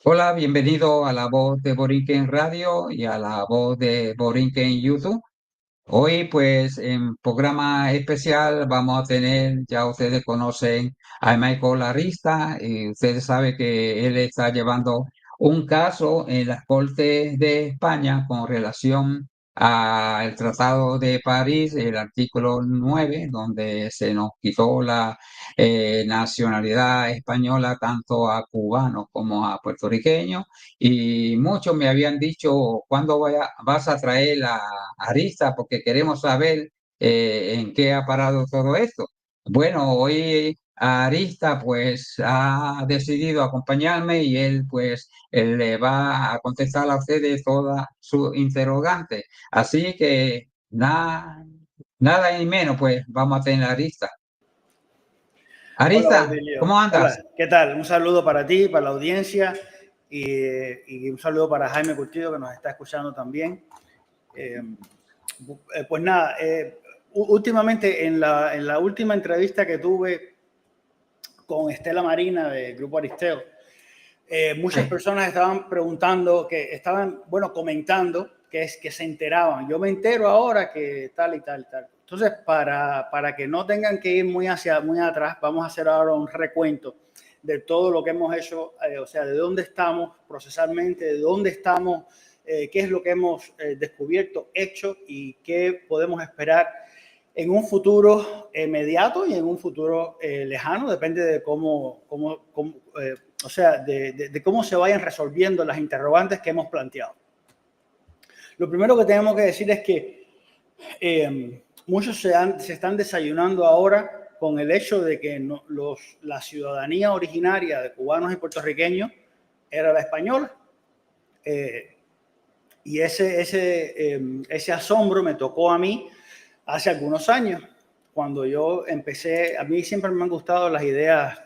Hola, bienvenido a La Voz de Borinquen Radio y a La Voz de Borinquen YouTube. Hoy, pues, en programa especial vamos a tener, ya ustedes conocen a Michael Arista, y ustedes saben que él está llevando un caso en las Cortes de España con relación al Tratado de París, el artículo 9, donde se nos quitó la nacionalidad española tanto a cubanos como a puertorriqueños. Y muchos me habían dicho, ¿cuándo vas a traer la Arista? Porque queremos saber en qué ha parado todo esto. Bueno, hoy Arista pues ha decidido acompañarme y él le va a contestar a ustedes todas sus interrogantes. Así que nada y menos, pues vamos a tener a Arista. Hola Arista, Baudilio, ¿cómo andas? hola, ¿qué tal? Un saludo para ti, para la audiencia y un saludo para Jaime Curtido que nos está escuchando también. Eh, pues nada, últimamente en la última entrevista que tuve con Estela Marina del Grupo Aristeo, muchas Sí. personas estaban preguntando, bueno, comentando que se enteraban. Yo me entero ahora que tal y tal y tal. Entonces, para que no tengan que ir muy atrás, vamos a hacer ahora un recuento de todo lo que hemos hecho, o sea, de dónde estamos procesalmente, de dónde estamos, qué es lo que hemos descubierto, hecho y qué podemos esperar en un futuro inmediato y en un futuro lejano, depende de o sea, de cómo se vayan resolviendo las interrogantes que hemos planteado. Lo primero que tenemos que decir es que muchos se están desayunando ahora con el hecho de que la ciudadanía originaria de cubanos y puertorriqueños era la española. Y ese asombro me tocó a mí hace algunos años, cuando yo empecé. A mí siempre me han gustado las ideas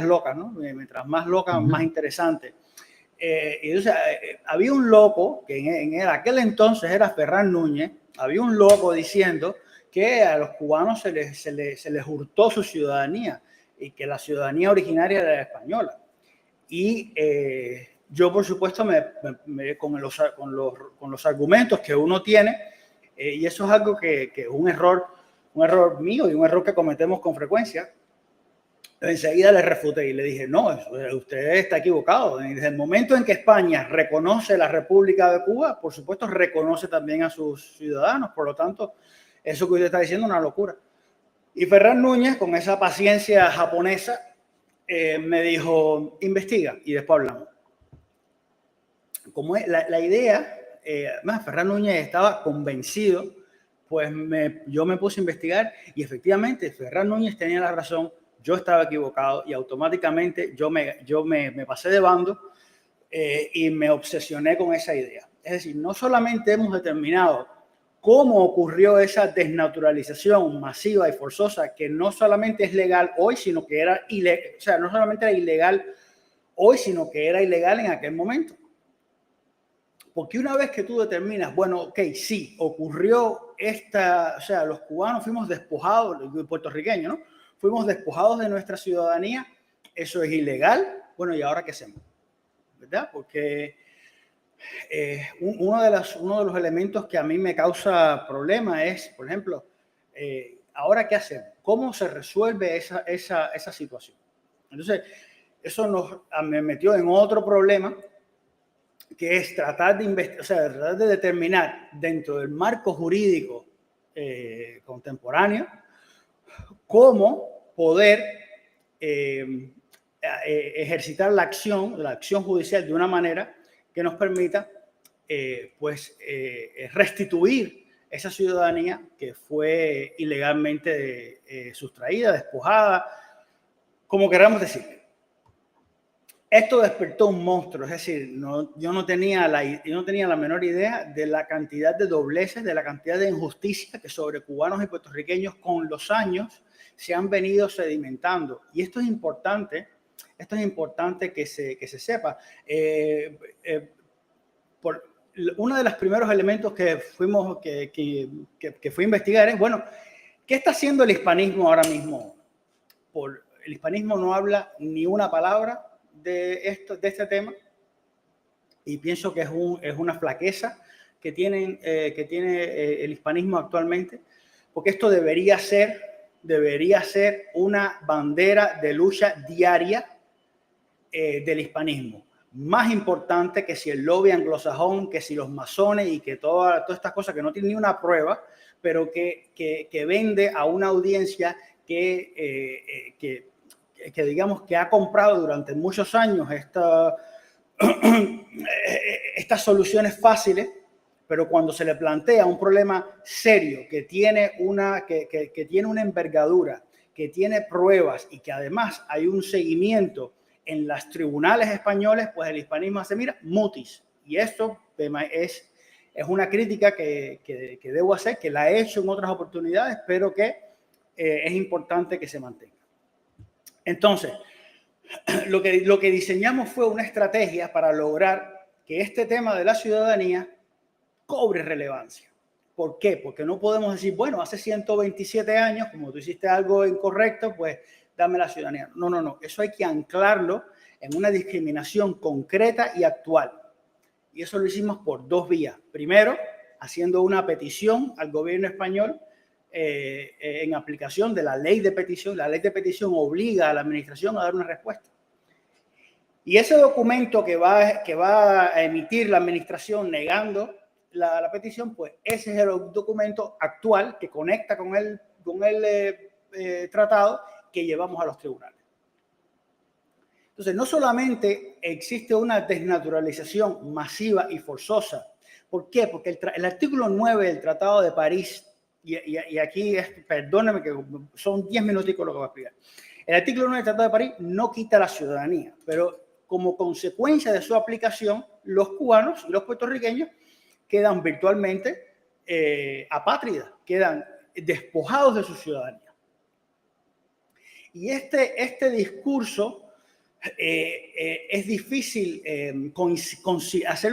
locas, ¿no? Mientras más locas, más Ujú. interesantes. Y entonces, había un loco, que en aquel entonces era Ferran Núñez, había un loco diciendo que a los cubanos se les hurtó su ciudadanía y que la ciudadanía originaria era española. Y yo, por supuesto, con los argumentos que uno tiene, y eso es algo que es un error mío y un error que cometemos con frecuencia. Enseguida le refuté y le dije, no, usted está equivocado. Desde el momento en que España reconoce la República de Cuba, por supuesto, reconoce también a sus ciudadanos. Por lo tanto, eso que usted está diciendo es una locura. Y Ferran Núñez, con esa paciencia japonesa, me dijo, investiga y después hablamos. Como la idea, más Ferran Núñez estaba convencido, pues yo me puse a investigar y efectivamente Ferran Núñez tenía la razón, yo estaba equivocado y automáticamente yo me pasé de bando y me obsesioné con esa idea. Es decir, no solamente hemos determinado cómo ocurrió esa desnaturalización masiva y forzosa, que no solamente es legal hoy, sino que era ilegal, o sea, no solamente era ilegal hoy, sino que era ilegal en aquel momento. Porque una vez que tú determinas, bueno, ok, sí, ocurrió o sea, los cubanos fuimos despojados, los puertorriqueños, ¿no? Fuimos despojados de nuestra ciudadanía, eso es ilegal, bueno, ¿y ahora qué hacemos? ¿Verdad? Porque uno de los elementos que a mí me causa problema es, por ejemplo, ¿ahora qué hacemos? ¿Cómo se resuelve esa situación? Entonces, eso me metió en otro problema, que es tratar tratar de determinar dentro del marco jurídico contemporáneo cómo poder ejercitar la acción judicial de una manera que nos permita restituir esa ciudadanía que fue ilegalmente sustraída, despojada, como queramos decir. Esto despertó un monstruo, es decir, yo no tenía la menor idea de la cantidad de dobleces, de la cantidad de injusticias que sobre cubanos y puertorriqueños con los años se han venido sedimentando. Y esto es importante que se sepa. Uno de los primeros elementos que fui a investigar es, bueno, ¿qué está haciendo el hispanismo ahora mismo? El hispanismo no habla ni una palabra de este tema. y pienso que es una flaqueza que tiene el hispanismo actualmente, porque esto debería ser una bandera de lucha diaria del hispanismo, más importante que si el lobby anglosajón, que si los masones y que todas estas cosas que no tienen ni una prueba, pero que vende a una audiencia que digamos que ha comprado durante muchos años estas soluciones fáciles, pero cuando se le plantea un problema serio que tiene una envergadura, que tiene pruebas y que además hay un seguimiento en los tribunales españoles, pues el hispanismo hace, mira, mutis. Y esto es una crítica que debo hacer, que la he hecho en otras oportunidades, pero que es importante que se mantenga. Entonces, lo que diseñamos fue una estrategia para lograr que este tema de la ciudadanía cobre relevancia. ¿Por qué? Porque no podemos decir, bueno, hace 127 años, como tú hiciste algo incorrecto, pues dame la ciudadanía. No, no, no. Eso hay que anclarlo en una discriminación concreta y actual. Y eso lo hicimos por dos vías. Primero, haciendo una petición al gobierno español en aplicación de la ley de petición. La ley de petición obliga a la administración a dar una respuesta. Y ese documento que va a emitir la administración negando la petición, pues ese es el documento actual que conecta con el tratado que llevamos a los tribunales. Entonces, no solamente existe una desnaturalización masiva y forzosa. ¿Por qué? Porque el artículo 9 del Tratado de París, y aquí, perdóname que son 10 minuticos lo que voy a explicar. El artículo 9 del Tratado de París no quita la ciudadanía, pero como consecuencia de su aplicación, los cubanos y los puertorriqueños quedan virtualmente apátridas, quedan despojados de su ciudadanía. Y este discurso es difícil hacer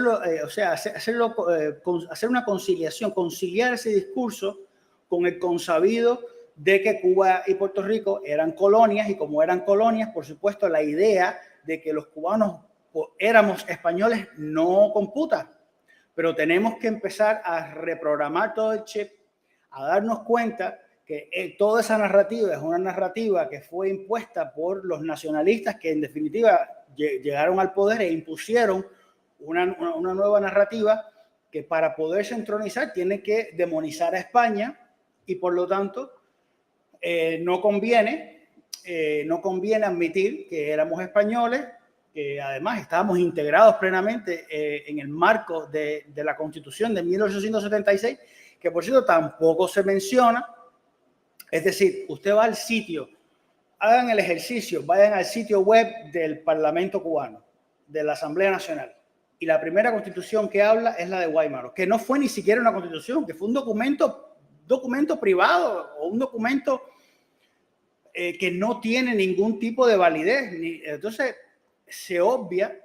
una conciliación, conciliar ese discurso con el consabido de que Cuba y Puerto Rico eran colonias, y como eran colonias, por supuesto, la idea de que los cubanos éramos españoles no computa. Pero tenemos que empezar a reprogramar todo el chip, a darnos cuenta que toda esa narrativa es una narrativa que fue impuesta por los nacionalistas que en definitiva llegaron al poder e impusieron una nueva narrativa que para poderse entronizar tiene que demonizar a España, y por lo tanto no conviene admitir que éramos españoles, que además estábamos integrados plenamente en el marco de la Constitución de 1876, que por cierto tampoco se menciona. Es decir, usted va al sitio, hagan el ejercicio, vayan al sitio web del Parlamento cubano, de la Asamblea Nacional, y la primera constitución que habla es la de Guaymaro, que no fue ni siquiera una constitución, que fue un documento privado o un documento que no tiene ningún tipo de validez. Entonces, se obvia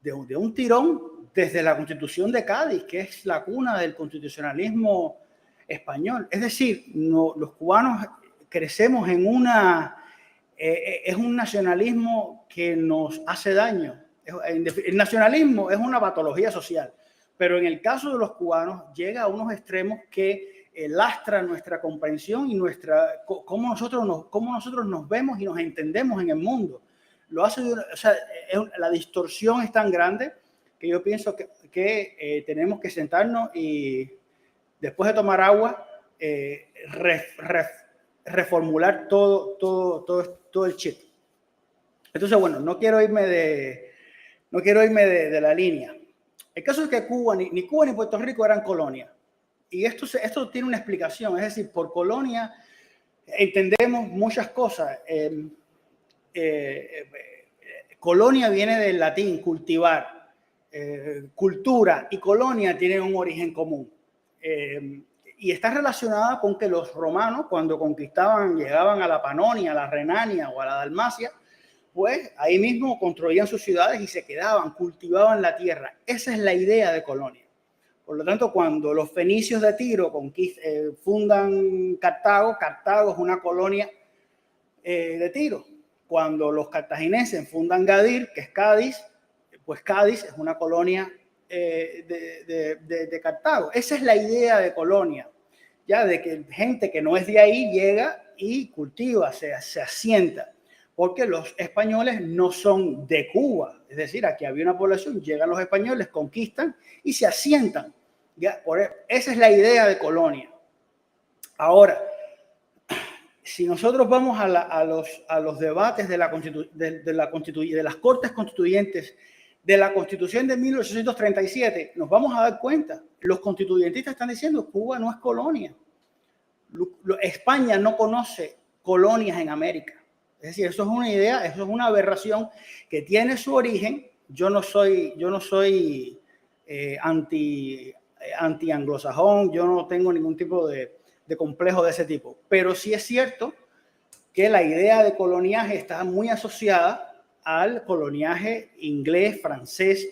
de un tirón desde la Constitución de Cádiz, que es la cuna del constitucionalismo español. Es decir, los cubanos crecemos en es un nacionalismo que nos hace daño. El nacionalismo es una patología social, pero en el caso de los cubanos llega a unos extremos que lastra nuestra comprensión y cómo nosotros nos vemos y nos entendemos en el mundo. La distorsión es tan grande que yo pienso que tenemos que sentarnos y, después de tomar agua, reformular todo el chip. Entonces, bueno, no quiero irme de la línea. El caso es que ni Cuba ni Puerto Rico eran colonias. Y esto tiene una explicación. Es decir, por colonia entendemos muchas cosas. Colonia viene del latín cultivar. Cultura y colonia tienen un origen común. Y está relacionada con que los romanos, cuando conquistaban, llegaban a la Panonia, a la Renania o a la Dalmacia, pues ahí mismo construían sus ciudades y se quedaban, cultivaban la tierra. Esa es la idea de colonia. Por lo tanto, cuando los fenicios de Tiro fundan Cartago, Cartago es una colonia de Tiro. Cuando los cartagineses fundan Gadir, que es Cádiz, pues Cádiz es una colonia de Cartago. Esa es la idea de colonia, ya de que gente que no es de ahí llega y cultiva, se asienta, porque los españoles no son de Cuba, es decir, aquí había una población, llegan los españoles, conquistan y se asientan. Ya, esa es la idea de colonia. Ahora, si nosotros vamos a los debates de las Cortes Constituyentes, de la Constitución de 1837, nos vamos a dar cuenta, los constituyentistas están diciendo que Cuba no es colonia. España no conoce colonias en América. Es decir, eso es una idea, eso es una aberración que tiene su origen. Yo no soy anti-anglosajón, yo no tengo ningún tipo de complejo de ese tipo, pero sí es cierto que la idea de coloniaje está muy asociada al coloniaje inglés, francés,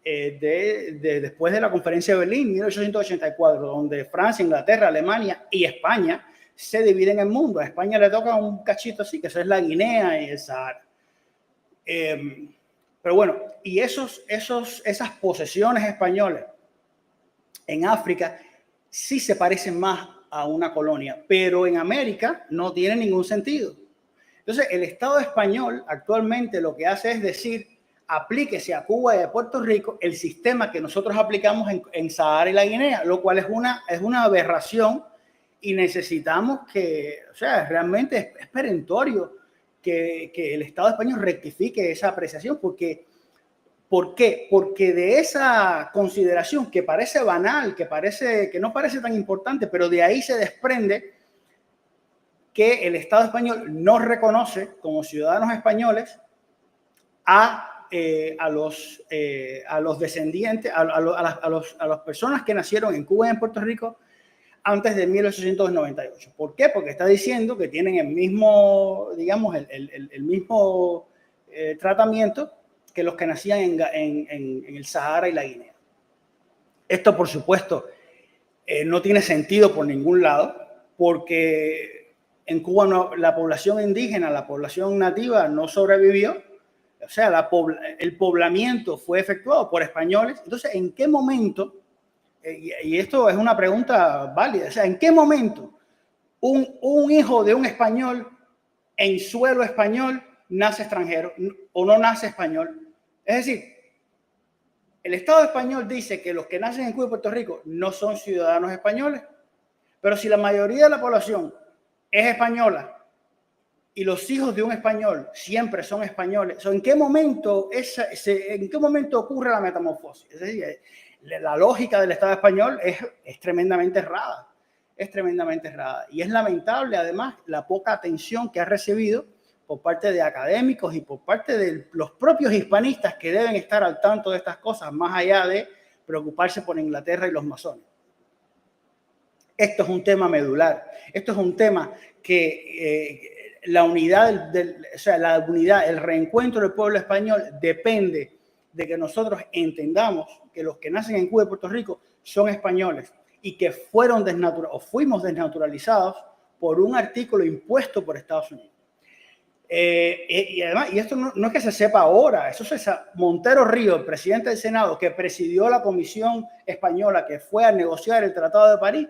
después de la Conferencia de Berlín, 1884, donde Francia, Inglaterra, Alemania y España se dividen el mundo. A España le toca un cachito así, que eso es la Guinea y el Sahara. Pero bueno, y esas posesiones españolas en África sí se parecen más a una colonia, pero en América no tiene ningún sentido. Entonces, el Estado español actualmente lo que hace es decir, aplíquese a Cuba y a Puerto Rico el sistema que nosotros aplicamos en Sahara y la Guinea, lo cual es una aberración y necesitamos que, o sea, realmente es perentorio que el Estado español rectifique esa apreciación, porque ¿por qué? Porque de esa consideración que parece banal, que no parece tan importante, pero de ahí se desprende que el Estado español no reconoce como ciudadanos españoles a los descendientes, a las personas que nacieron en Cuba y en Puerto Rico antes de 1898. ¿Por qué? Porque está diciendo que tienen el mismo, digamos, el mismo tratamiento que los que nacían en el Sahara y la Guinea. Esto, por supuesto, no tiene sentido por ningún lado, porque en Cuba la población indígena, la población nativa no sobrevivió. O sea, el poblamiento fue efectuado por españoles. Entonces, ¿en qué momento, y esto es una pregunta válida, o sea, ¿en qué momento un hijo de un español en suelo español nace extranjero o no nace español? Es decir, el Estado español dice que los que nacen en Cuba y Puerto Rico no son ciudadanos españoles, pero si la mayoría de la población es española y los hijos de un español siempre son españoles, ¿en qué momento ocurre la metamorfosis? Es decir, la lógica del Estado español es tremendamente errada, y es lamentable además la poca atención que ha recibido por parte de académicos y por parte de los propios hispanistas que deben estar al tanto de estas cosas, más allá de preocuparse por Inglaterra y los masones. Esto es un tema medular, esto es un tema que la unidad, el reencuentro del pueblo español depende de que nosotros entendamos que los que nacen en Cuba y Puerto Rico son españoles y que fuimos desnaturalizados por un artículo impuesto por Estados Unidos. Y además, y esto no es que se sepa ahora, eso se sabe. Montero Río, el presidente del Senado, que presidió la comisión española que fue a negociar el Tratado de París,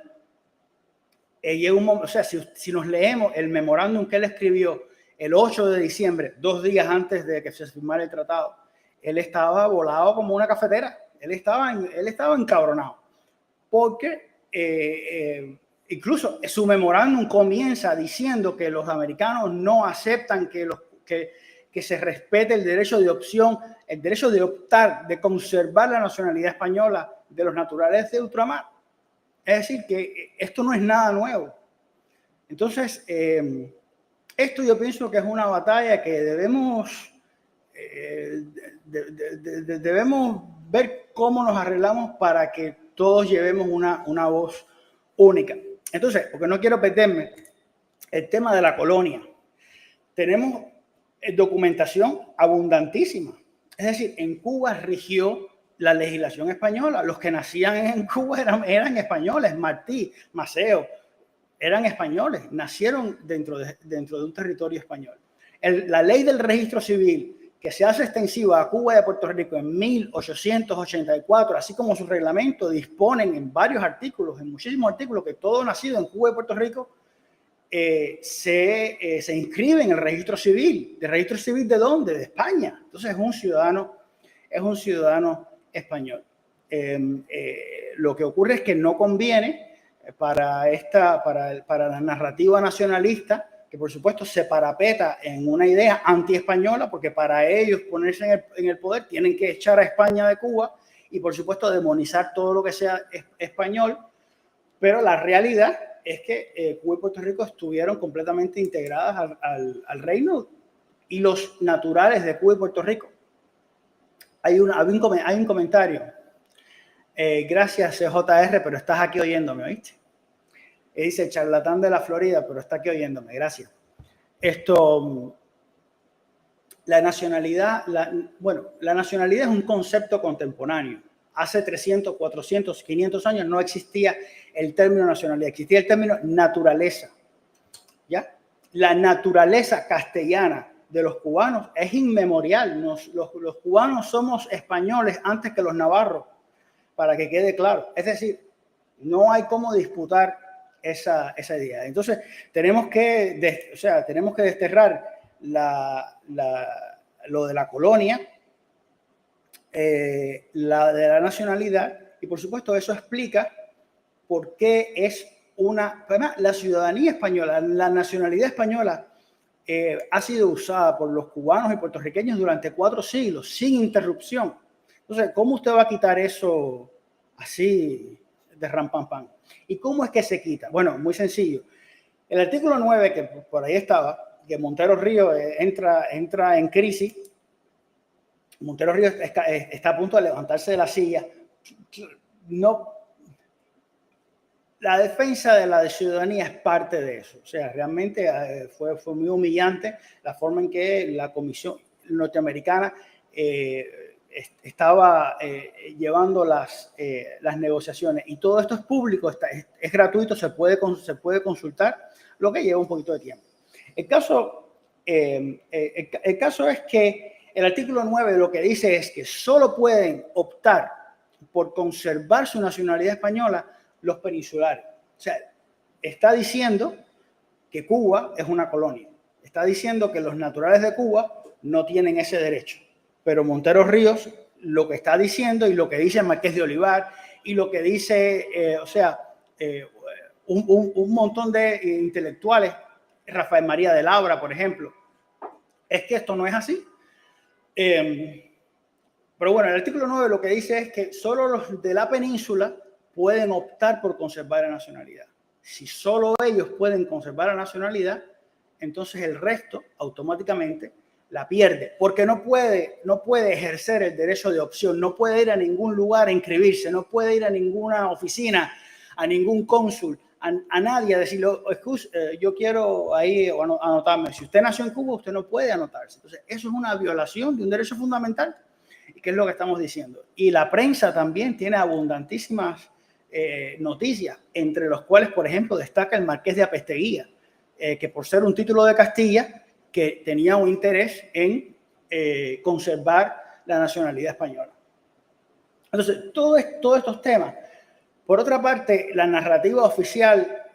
o sea, si nos leemos el memorándum que él escribió el 8 de diciembre, 2 días antes de que se firmara el tratado, él estaba volado como una cafetera, él estaba encabronado, porque incluso su memorándum comienza diciendo que los americanos no aceptan que se respete el derecho de opción, el derecho de optar, de conservar la nacionalidad española de los naturales de ultramar. Es decir, que esto no es nada nuevo. Entonces, esto yo pienso que es una batalla que debemos ver cómo nos arreglamos para que todos llevemos una voz única. Entonces, porque no quiero perderme el tema de la colonia, tenemos documentación abundantísima. Es decir, en Cuba rigió la legislación española. Los que nacían en Cuba eran españoles. Martí, Maceo, eran españoles. Nacieron dentro de un territorio español. La ley del registro civil que se hace extensiva a Cuba y a Puerto Rico en 1884, así como su reglamento disponen en varios artículos, en muchísimos artículos, que todo nacido en Cuba y Puerto Rico se inscribe en el registro civil. ¿De registro civil de dónde? De España. Entonces es un ciudadano español. Lo que ocurre es que no conviene para la narrativa nacionalista, que por supuesto se parapeta en una idea anti-española, porque para ellos ponerse en el poder tienen que echar a España de Cuba y por supuesto demonizar todo lo que sea español, pero la realidad es que Cuba y Puerto Rico estuvieron completamente integradas al reino y los naturales de Cuba y Puerto Rico. Hay un comentario. Gracias, CJR, pero estás aquí oyéndome, ¿oíste? Dice charlatán de la Florida, pero está aquí oyéndome. Gracias. La nacionalidad es un concepto contemporáneo. Hace 300, 400, 500 años no existía el término nacionalidad, existía el término naturaleza. ¿Ya? La naturaleza castellana de los cubanos es inmemorial. Los cubanos somos españoles antes que los navarros, para que quede claro. Es decir, no hay cómo disputar esa idea. Entonces, tenemos que desterrar lo de la colonia, la de la nacionalidad, y por supuesto eso explica por qué es además, la ciudadanía española, la nacionalidad española ha sido usada por los cubanos y puertorriqueños durante 4 siglos, sin interrupción. Entonces, ¿cómo usted va a quitar eso así de ram pam pam? ¿Y cómo es que se quita? Bueno, muy sencillo. El artículo 9, que por ahí estaba, que Montero Ríos entra en crisis. Montero Ríos está a punto de levantarse de la silla. No, la defensa de la ciudadanía es parte de eso. O sea, realmente fue muy humillante la forma en que la Comisión norteamericana estaba llevando las negociaciones. Y todo esto es público, es gratuito, se puede consultar, lo que lleva un poquito de tiempo. El caso es que el artículo 9 lo que dice es que solo pueden optar por conservar su nacionalidad española los peninsulares. O sea, está diciendo que Cuba es una colonia. Está diciendo que los naturales de Cuba no tienen ese derecho. Pero Montero Ríos lo que está diciendo y lo que dice Marqués de Olivar y lo que dice, un montón de intelectuales, Rafael María de Labra, por ejemplo, es que esto no es así. Pero bueno, el artículo 9 lo que dice es que solo los de la península pueden optar por conservar la nacionalidad. Si solo ellos pueden conservar la nacionalidad, entonces el resto automáticamente la pierde, porque no puede ejercer el derecho de opción, no puede ir a ningún lugar a inscribirse, no puede ir a ninguna oficina, a ningún cónsul, a nadie a decirle, yo quiero ahí anotarme. Si usted nació en Cuba, usted no puede anotarse. Entonces, eso es una violación de un derecho fundamental, que es lo que estamos diciendo. Y la prensa también tiene abundantísimas noticias, entre los cuales, por ejemplo, destaca el Marqués de Apesteguía, que por ser un título de Castilla, que tenía un interés en conservar la nacionalidad española. Entonces, todos estos temas. Por otra parte, la narrativa oficial,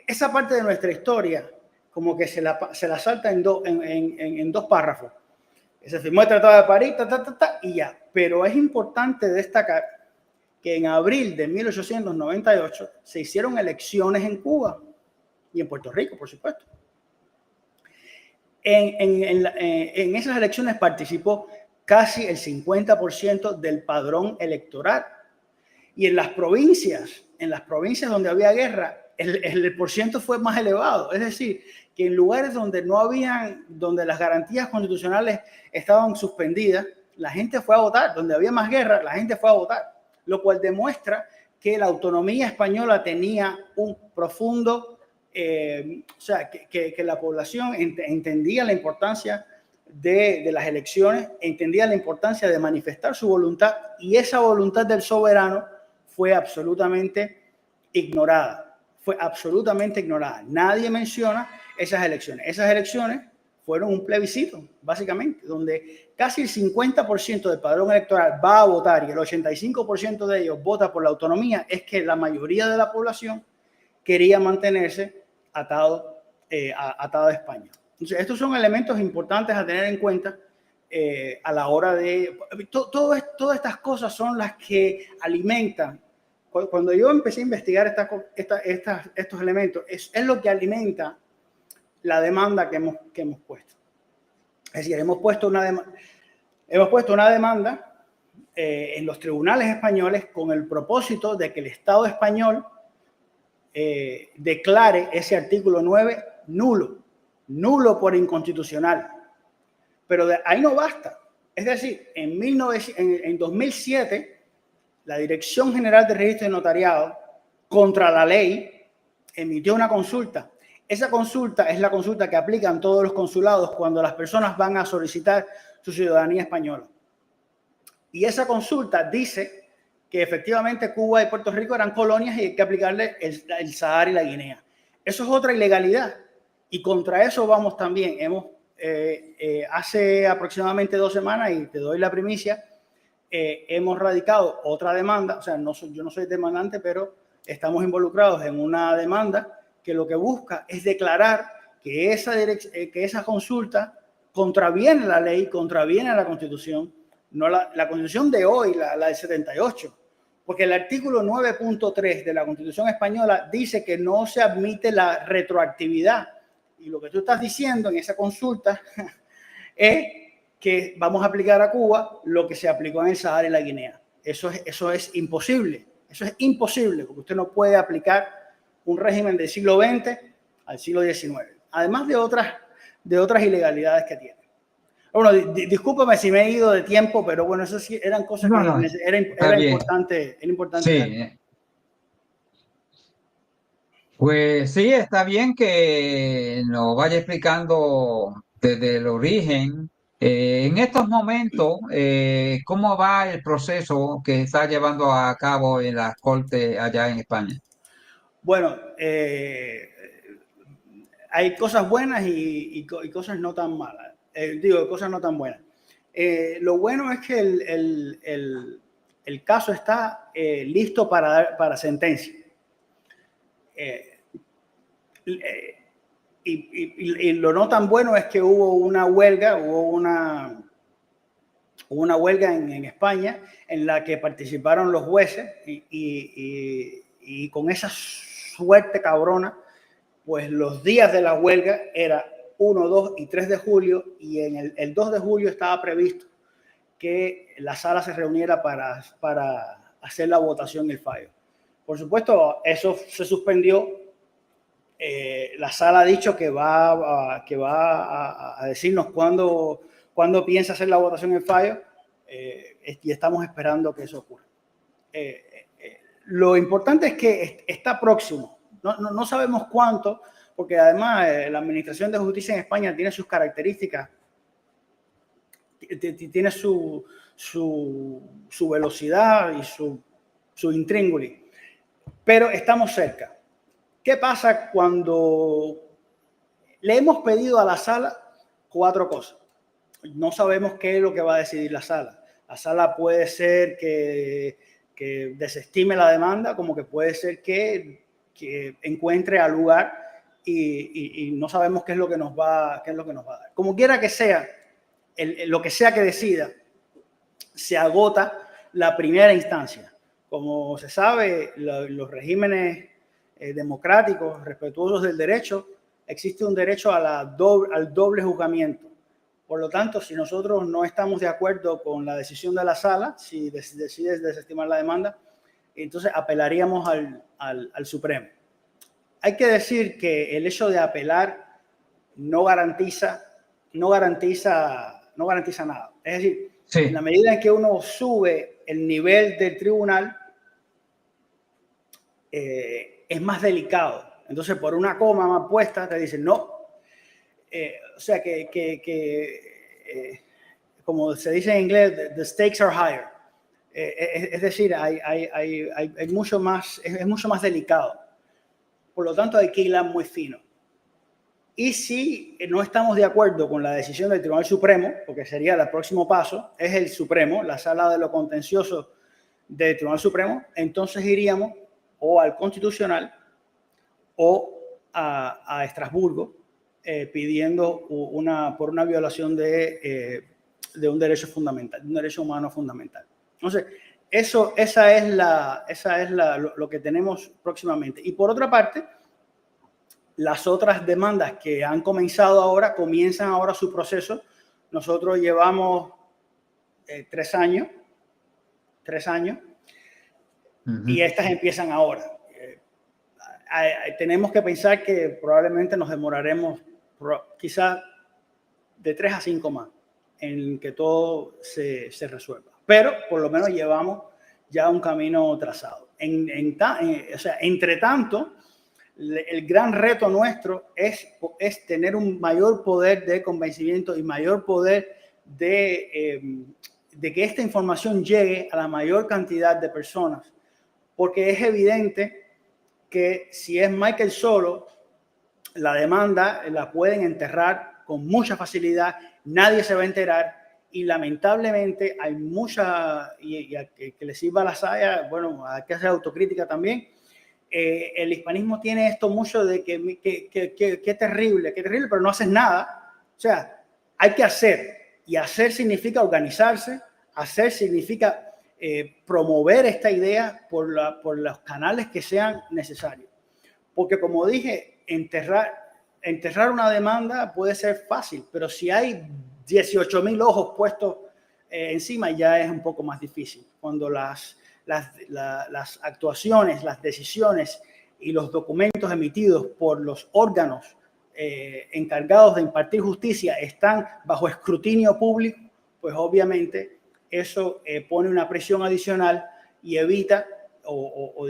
esa parte de nuestra historia, como que se la salta en dos párrafos. Se firmó el Tratado de París, y ya. Pero es importante destacar que en abril de 1898 se hicieron elecciones en Cuba y en Puerto Rico, por supuesto. En esas elecciones participó casi el 50% del padrón electoral. Y en las provincias donde había guerra, el porciento fue más elevado. Es decir, que en lugares donde donde las garantías constitucionales estaban suspendidas, la gente fue a votar. Donde había más guerra, la gente fue a votar. Lo cual demuestra que la autonomía española tenía un profundo, o sea, que la población entendía la importancia de las elecciones, entendía la importancia de manifestar su voluntad, y esa voluntad del soberano fue absolutamente ignorada. Nadie menciona esas elecciones. Esas elecciones fueron un plebiscito, básicamente, donde casi el 50% del padrón electoral va a votar y el 85% de ellos vota por la autonomía. Es que la mayoría de la población quería mantenerse atado a España. Entonces, estos son elementos importantes a tener en cuenta a la hora de... Todas estas cosas son las que alimentan. Cuando yo empecé a investigar estos elementos, es lo que alimenta la demanda que hemos puesto. Es decir, hemos puesto una demanda en los tribunales españoles con el propósito de que el Estado español declare ese artículo 9 nulo por inconstitucional. Pero de ahí no basta. Es decir, en 2007, la Dirección General de Registro de Notariado, contra la ley, emitió una consulta. Esa consulta es la consulta que aplican todos los consulados cuando las personas van a solicitar su ciudadanía española. Y esa consulta dice que efectivamente Cuba y Puerto Rico eran colonias y hay que aplicarle el Sahara y la Guinea. Eso es otra ilegalidad. Y contra eso vamos también. Hace aproximadamente 2 semanas, y te doy la primicia, hemos radicado otra demanda. O sea, yo no soy demandante, pero estamos involucrados en una demanda que lo que busca es declarar que esa consulta contraviene la ley, contraviene la Constitución, no la Constitución de hoy, la del 78, porque el artículo 9.3 de la Constitución española dice que no se admite la retroactividad. Y lo que tú estás diciendo en esa consulta es que vamos a aplicar a Cuba lo que se aplicó en el Sahara y la Guinea. Eso es imposible. Eso es imposible, porque usted no puede aplicar un régimen del siglo XX al siglo XIX, además de otras ilegalidades que tiene. Bueno, discúlpame si me he ido de tiempo, pero bueno, eso sí eran cosas que era importante. Sí. Pues sí, está bien que nos vaya explicando desde el origen. En estos momentos, ¿cómo va el proceso que está llevando a cabo en las Cortes allá en España? Bueno, hay cosas buenas y cosas no tan malas. Cosas no tan buenas. Lo bueno es que el caso está listo para sentencia. Y lo no tan bueno es que hubo una huelga en España en la que participaron los jueces y con esa suerte cabrona, pues los días de la huelga era 1, 2 y 3 de julio, y en el 2 de julio estaba previsto que la sala se reuniera para hacer la votación y el fallo. Por supuesto, eso se suspendió. La sala ha dicho que va a decirnos cuándo piensa hacer la votación y el fallo, y estamos esperando que eso ocurra. Lo importante es que está próximo. No sabemos cuánto, porque además la Administración de Justicia en España tiene sus características, tiene su velocidad y su intríngulis, pero estamos cerca. ¿Qué pasa cuando le hemos pedido a la sala 4 cosas? No sabemos qué es lo que va a decidir la sala. La sala puede ser que desestime la demanda, como que puede ser que encuentre al lugar y no sabemos qué es lo que nos va a dar. Como quiera que sea, lo que sea que decida, se agota la primera instancia. Como se sabe, los regímenes democráticos, respetuosos del derecho, existe un derecho al doble juzgamiento. Por lo tanto, si nosotros no estamos de acuerdo con la decisión de la sala, si decides desestimar la demanda, entonces apelaríamos al Supremo. Hay que decir que el hecho de apelar no garantiza nada. Es decir, sí, en la medida en que uno sube el nivel del tribunal, es más delicado. Entonces, por una coma más puesta, te dicen no. O sea como se dice en inglés, the stakes are higher. Es decir, hay mucho más, es mucho más delicado. Por lo tanto, hay que hilar muy fino. Y si no estamos de acuerdo con la decisión del Tribunal Supremo, porque sería el próximo paso, es el Supremo, la sala de lo contencioso del Tribunal Supremo, entonces iríamos o al Constitucional o a Estrasburgo pidiendo por una violación de un derecho fundamental, de un derecho humano fundamental. Entonces, esa es lo que tenemos próximamente. Y por otra parte, las otras demandas que han comenzado ahora, comienzan ahora su proceso. Nosotros llevamos 3 años, y estas empiezan ahora. Tenemos que pensar que probablemente nos demoraremos quizás de 3 a 5 más en que todo se resuelva. Pero por lo menos llevamos ya un camino trazado. O sea, entre tanto, el gran reto nuestro es tener un mayor poder de convencimiento y mayor poder de que esta información llegue a la mayor cantidad de personas, porque es evidente que si es Michael solo, la demanda la pueden enterrar con mucha facilidad, nadie se va a enterar, y lamentablemente hay mucha, y a que le sirva la saya, bueno, hay que hacer autocrítica también. El hispanismo tiene esto mucho de que terrible, pero no haces nada. O sea, hay que hacer, y hacer significa organizarse, hacer significa promover esta idea por los canales que sean necesarios. Porque como dije, enterrar una demanda puede ser fácil, pero si hay 18,000 ojos puestos encima, ya es un poco más difícil. Cuando las actuaciones, las decisiones y los documentos emitidos por los órganos encargados de impartir justicia están bajo escrutinio público, pues obviamente eso pone una presión adicional y evita o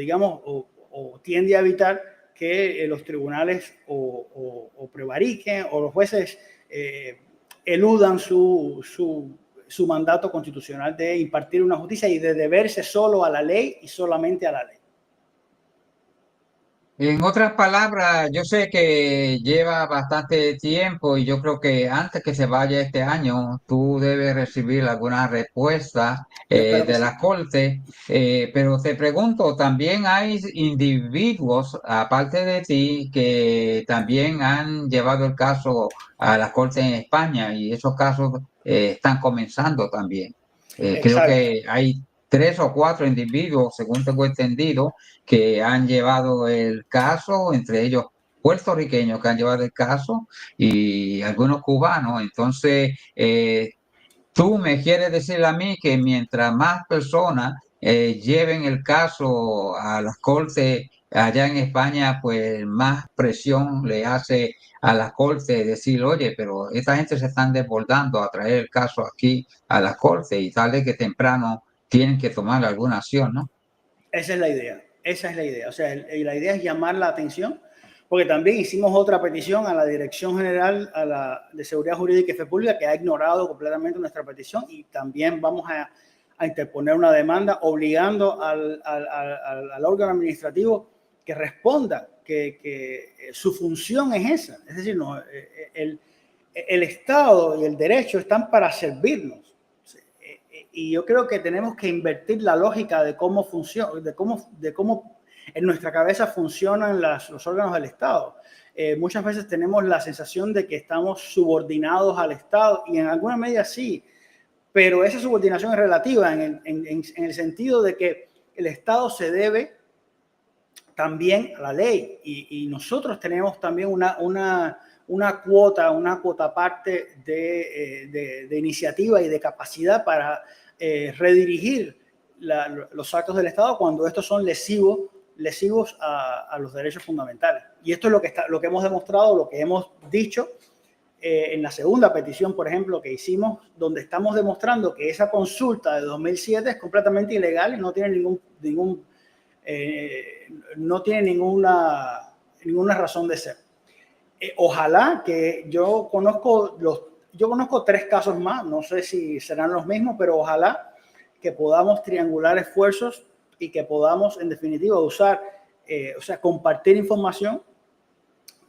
tiende a evitar que los tribunales o prevariquen o los jueces eludan su mandato constitucional de impartir una justicia y de deberse solo a la ley y solamente a la ley. En otras palabras, yo sé que lleva bastante tiempo y yo creo que antes que se vaya este año, tú debes recibir alguna respuesta Yo espero que de sí. la Corte, pero te pregunto, ¿también hay individuos, aparte de ti, que también han llevado el caso a la Corte en España y esos casos están comenzando también? Creo Exacto. que hay 3 o 4 individuos, según tengo entendido, que han llevado el caso, entre ellos puertorriqueños que han llevado el caso y algunos cubanos. Entonces, tú me quieres decir a mí que mientras más personas lleven el caso a las cortes allá en España, pues más presión le hace a las cortes decir, oye, pero esta gente se están desbordando a traer el caso aquí a las cortes y tarde que temprano tienen que tomar alguna acción, ¿no? Esa es la idea. Esa es la idea. O sea, la idea es llamar la atención, porque también hicimos otra petición a la Dirección General de Seguridad Jurídica y Fe Pública, que ha ignorado completamente nuestra petición, y también vamos a interponer una demanda obligando al órgano administrativo que responda, que su función es esa. Es decir, no, el Estado y el derecho están para servirnos. Y yo creo que tenemos que invertir la lógica de cómo funciona, de cómo en nuestra cabeza funcionan los órganos del Estado. Muchas veces tenemos la sensación de que estamos subordinados al Estado, y en alguna medida sí, pero esa subordinación es relativa en el sentido de que el Estado se debe también a la ley, y nosotros tenemos también una cuota parte de iniciativa y de capacidad para redirigir los actos del Estado cuando estos son lesivos a los derechos fundamentales. Y esto es lo que hemos demostrado, lo que hemos dicho en la segunda petición, por ejemplo, que hicimos, donde estamos demostrando que esa consulta de 2007 es completamente ilegal y no tiene no tiene ninguna razón de ser. Ojalá que yo conozco 3 casos más, no sé si serán los mismos, pero ojalá que podamos triangular esfuerzos y que podamos, en definitiva, compartir información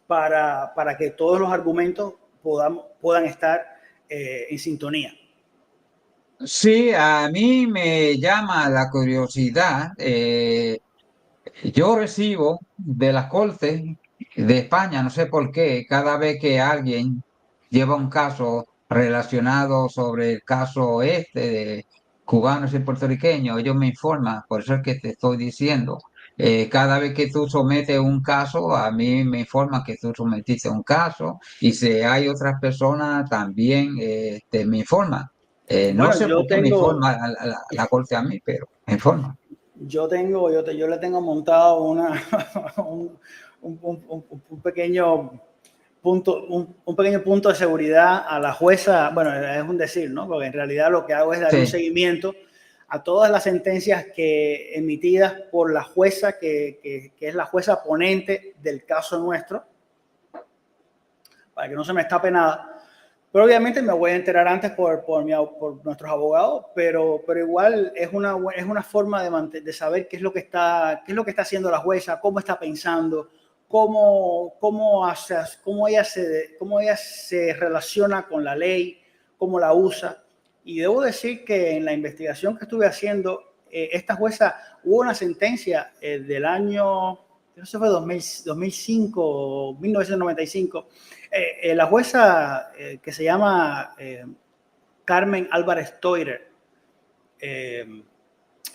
para que todos los argumentos puedan estar en sintonía. Sí, a mí me llama la curiosidad. Yo recibo de las Cortes de España, no sé por qué, cada vez que alguien lleva un caso relacionado sobre el caso este de cubanos y puertorriqueños, ellos me informan, por eso es que te estoy diciendo, cada vez que tú sometes un caso, a mí me informan que tú sometiste un caso y si hay otras personas también me informan. No Bueno, sé por qué me informa la Corte a mí, pero me informan. Yo le tengo montado un pequeño un pequeño punto de seguridad a la jueza. Bueno, es un decir, ¿no? Porque en realidad lo que hago es dar un Sí. seguimiento a todas las sentencias que emitidas por la jueza que es la jueza ponente del caso nuestro, para que no se me escape nada. Pero obviamente me voy a enterar antes por nuestros abogados, pero igual es una forma de saber qué es lo que está haciendo la jueza, cómo está pensando, cómo ella se relaciona con la ley, cómo la usa. Y debo decir que en la investigación que estuve haciendo, esta jueza, hubo una sentencia del año, no sé, fue 2005 o 1995. La jueza que se llama Carmen Álvarez Teurer, es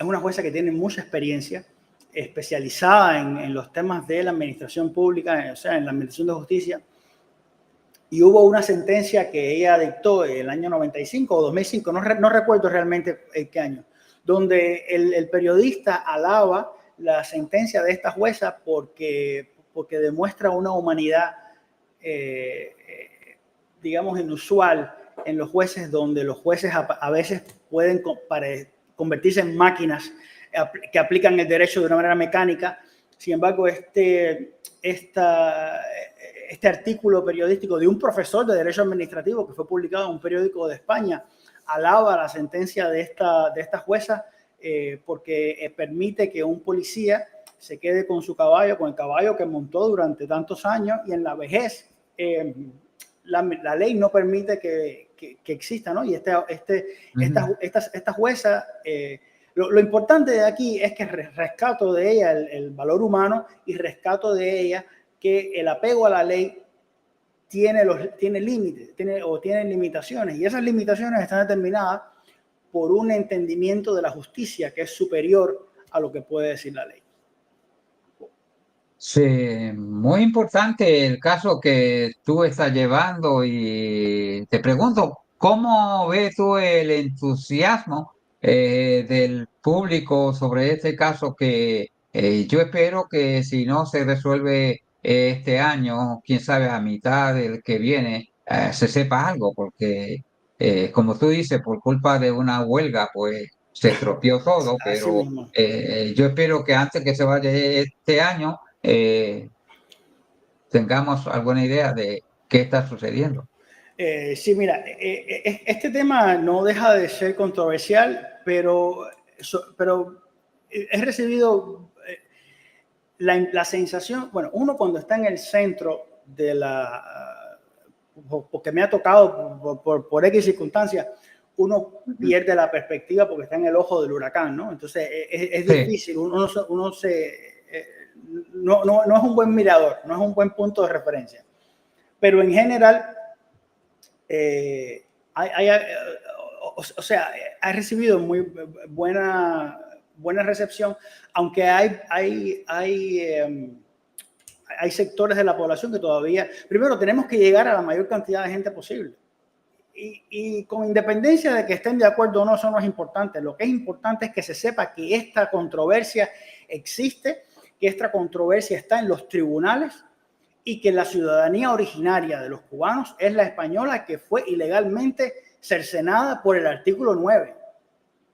una jueza que tiene mucha experiencia, especializada en los temas de la administración pública, o sea, en la administración de justicia. Y hubo una sentencia que ella dictó en el año 95 o 2005, no recuerdo realmente qué año, donde el periodista alaba la sentencia de esta jueza porque demuestra una humanidad, digamos, inusual en los jueces, donde los jueces a veces pueden convertirse en máquinas que aplican el derecho de una manera mecánica. Sin embargo, este artículo periodístico de un profesor de Derecho Administrativo que fue publicado en un periódico de España alaba la sentencia de esta jueza porque permite que un policía se quede con su caballo, con el caballo que montó durante tantos años, y en la vejez la ley no permite que exista, ¿no? Y esta jueza, lo importante de aquí es que rescato de ella el valor humano y rescato de ella que el apego a la ley tiene límites, tiene limitaciones, y esas limitaciones están determinadas por un entendimiento de la justicia que es superior a lo que puede decir la ley. Sí, muy importante el caso que tú estás llevando y te pregunto, ¿cómo ves tú el entusiasmo del público sobre este caso que yo espero que si no se resuelve este año, quién sabe, a mitad del que viene, se sepa algo? Porque como tú dices, por culpa de una huelga, pues se estropeó todo, Así pero mismo. yo espero que antes que se vaya este año, tengamos alguna idea de qué está sucediendo. Sí, mira, este tema no deja de ser controversial, pero he recibido la sensación, bueno, uno cuando está en el centro de porque me ha tocado por X circunstancias, uno pierde la perspectiva porque está en el ojo del huracán, ¿no? Entonces es Sí. difícil, no es un buen mirador, no es un buen punto de referencia. Pero en general, o sea, ha recibido muy buena recepción, aunque hay sectores de la población que todavía, primero tenemos que llegar a la mayor cantidad de gente posible. Y con independencia de que estén de acuerdo o no, eso no es importante. Lo que es importante es que se sepa que esta controversia existe, que esta controversia está en los tribunales y que la ciudadanía originaria de los cubanos es la española, que fue ilegalmente cercenada por el artículo 9.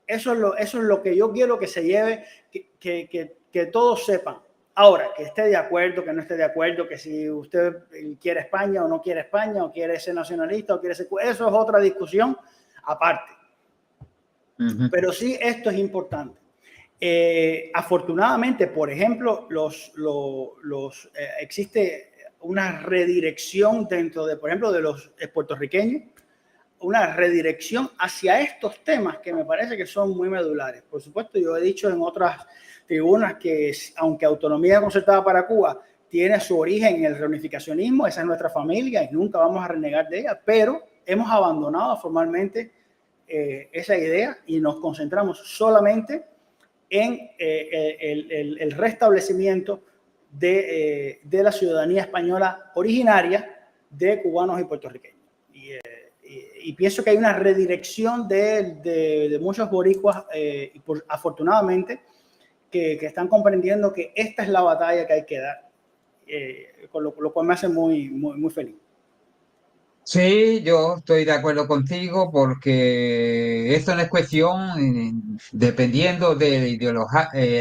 Eso es lo que yo quiero que se lleve, que todos sepan. Ahora, que esté de acuerdo, que no esté de acuerdo, que si usted quiere España o no quiere España, o quiere ser nacionalista o quiere ser... Eso es otra discusión aparte. Pero sí, esto es importante. Afortunadamente, por ejemplo, existe una redirección dentro de, por ejemplo, de los puertorriqueños, una redirección hacia estos temas que me parece que son muy medulares. Por supuesto, yo he dicho en otras tribunas que aunque Autonomía Concertada para Cuba tiene su origen en el reunificacionismo, esa es nuestra familia y nunca vamos a renegar de ella, pero hemos abandonado formalmente esa idea y nos concentramos solamente en el restablecimiento de la ciudadanía española originaria de cubanos y puertorriqueños. Y pienso que hay una redirección de muchos boricuas, afortunadamente, que están comprendiendo que esta es la batalla que hay que dar, con lo cual me hace muy feliz. Sí, yo estoy de acuerdo contigo porque esto no es cuestión, dependiendo de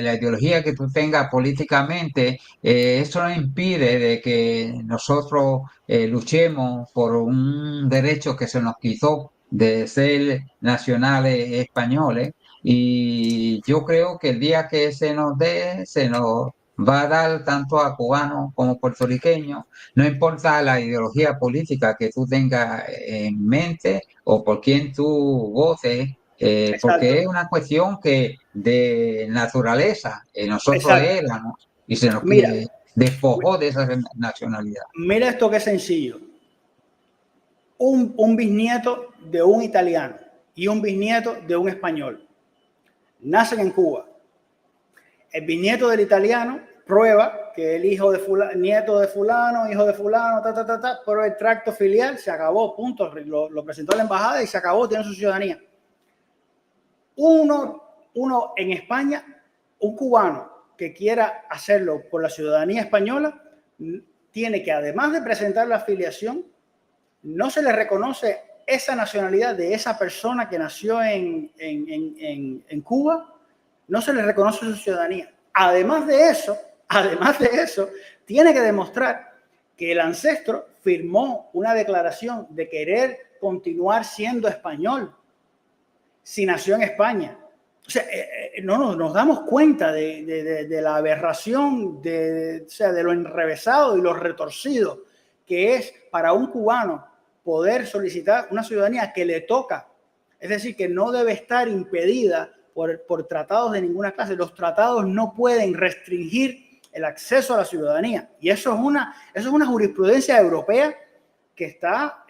la ideología que tú tengas políticamente, eso no impide de que nosotros luchemos por un derecho que se nos quitó de ser nacionales españoles, y yo creo que el día que se nos dé, se nos va a dar tanto a cubanos como puertorriqueños. No importa la ideología política que tú tengas en mente o por quién tú votes, porque Exacto. es una cuestión que de naturaleza nosotros Exacto. éramos y se nos Mira, despojó de esa nacionalidad. mira esto que es sencillo. Un bisnieto de un italiano y un bisnieto de un español nacen en Cuba. El bisnieto del italiano prueba que el hijo de fulano, nieto de fulano, hijo de fulano, pero el tracto filial se acabó, punto. Lo presentó a la embajada y se acabó, tiene su ciudadanía. Uno en España, un cubano que quiera hacerlo por la ciudadanía española, tiene que, además de presentar la afiliación, no se le reconoce esa nacionalidad de esa persona que nació en Cuba, no se le reconoce su ciudadanía. Además de eso, tiene que demostrar que el ancestro firmó una declaración de querer continuar siendo español si nació en España. O sea, no nos damos cuenta de la aberración, o sea, de lo enrevesado y lo retorcido que es para un cubano poder solicitar una ciudadanía que le toca. Es decir, que no debe estar impedida por tratados de ninguna clase. Los tratados no pueden restringir el acceso a la ciudadanía. Y eso es una jurisprudencia europea que está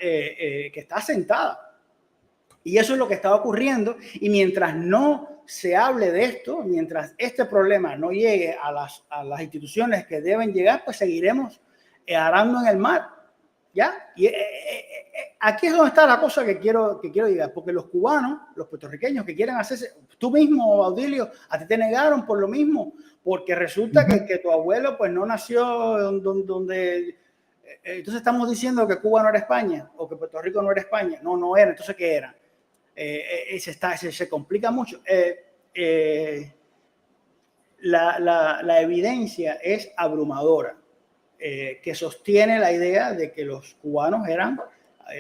asentada. Y eso es lo que está ocurriendo. Y mientras no se hable de esto, mientras este problema no llegue a las instituciones que deben llegar, pues seguiremos arando en el mar. ¿Ya? Y aquí es donde está la cosa que quiero llegar, porque los cubanos, los puertorriqueños que quieren hacerse, tú mismo, Baudilio, a ti te negaron por lo mismo, porque resulta que tu abuelo pues no nació donde entonces estamos diciendo que Cuba no era España, o que Puerto Rico no era España. No era, entonces ¿qué era? Se complica mucho. La evidencia es abrumadora. Que sostiene la idea de que los cubanos eran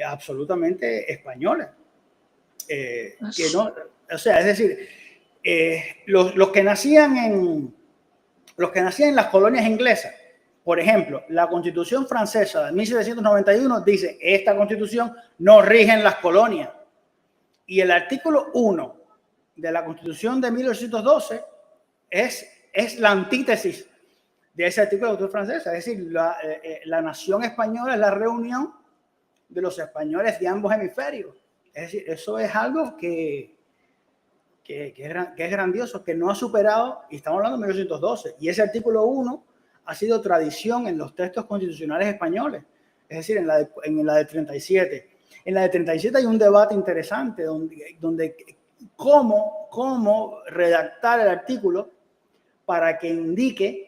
absolutamente españoles. Que no, o sea, es decir, los que nacían en las colonias inglesas, por ejemplo, la Constitución francesa de 1791 dice: esta Constitución no rige en las colonias. Y el artículo 1 de la Constitución de 1812 es la antítesis de ese artículo de la Constitución francesa. Es decir, la nación española es la reunión de los españoles de ambos hemisferios. Es decir, eso es algo que es grandioso, que no ha superado, y estamos hablando de 1812, y ese artículo 1 ha sido tradición en los textos constitucionales españoles, es decir, en la de 37. En la de 37 hay un debate interesante donde cómo redactar el artículo para que indique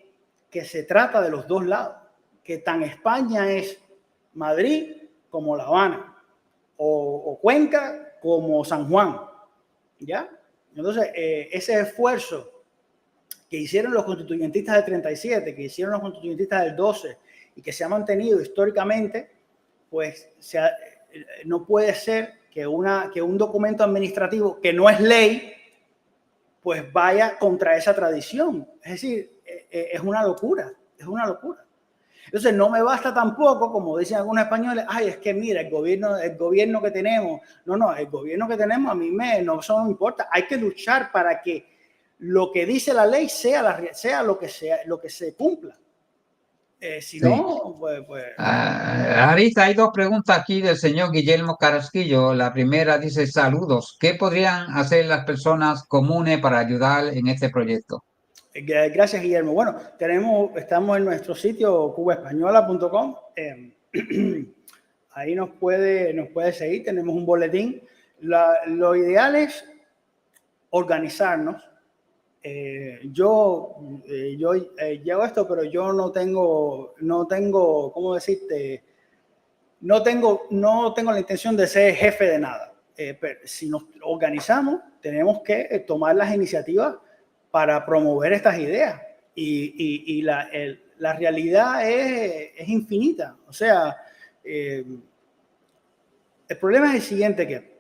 que se trata de los dos lados, que tan España es Madrid como La Habana, o Cuenca como San Juan, ¿ya? Entonces, ese esfuerzo que hicieron los constituyentistas del 37, que hicieron los constituyentistas del 12 y que se ha mantenido históricamente, pues no puede ser que un documento administrativo que no es ley, pues vaya contra esa tradición. Es decir, es una locura, es una locura. Entonces no me basta tampoco, como dicen algunos españoles, ay, es que mira, el gobierno que tenemos, no, el gobierno que tenemos a mí no, eso no me importa, hay que luchar para que lo que dice la ley sea lo que se cumpla. Si Sí. no, pues... Arista, hay dos preguntas aquí del señor Guillermo Carrasquillo. La primera dice, saludos. ¿Qué podrían hacer las personas comunes para ayudar en este proyecto? Gracias, Guillermo. Bueno, estamos en nuestro sitio cubaespañola.com. Ahí nos puede seguir. Tenemos un boletín. Lo ideal es organizarnos. Yo llevo esto, pero yo no tengo, ¿cómo decirte? No tengo la intención de ser jefe de nada. Pero si nos organizamos, tenemos que tomar las iniciativas para promover estas ideas. Y la realidad es infinita. O sea, el problema es el siguiente, que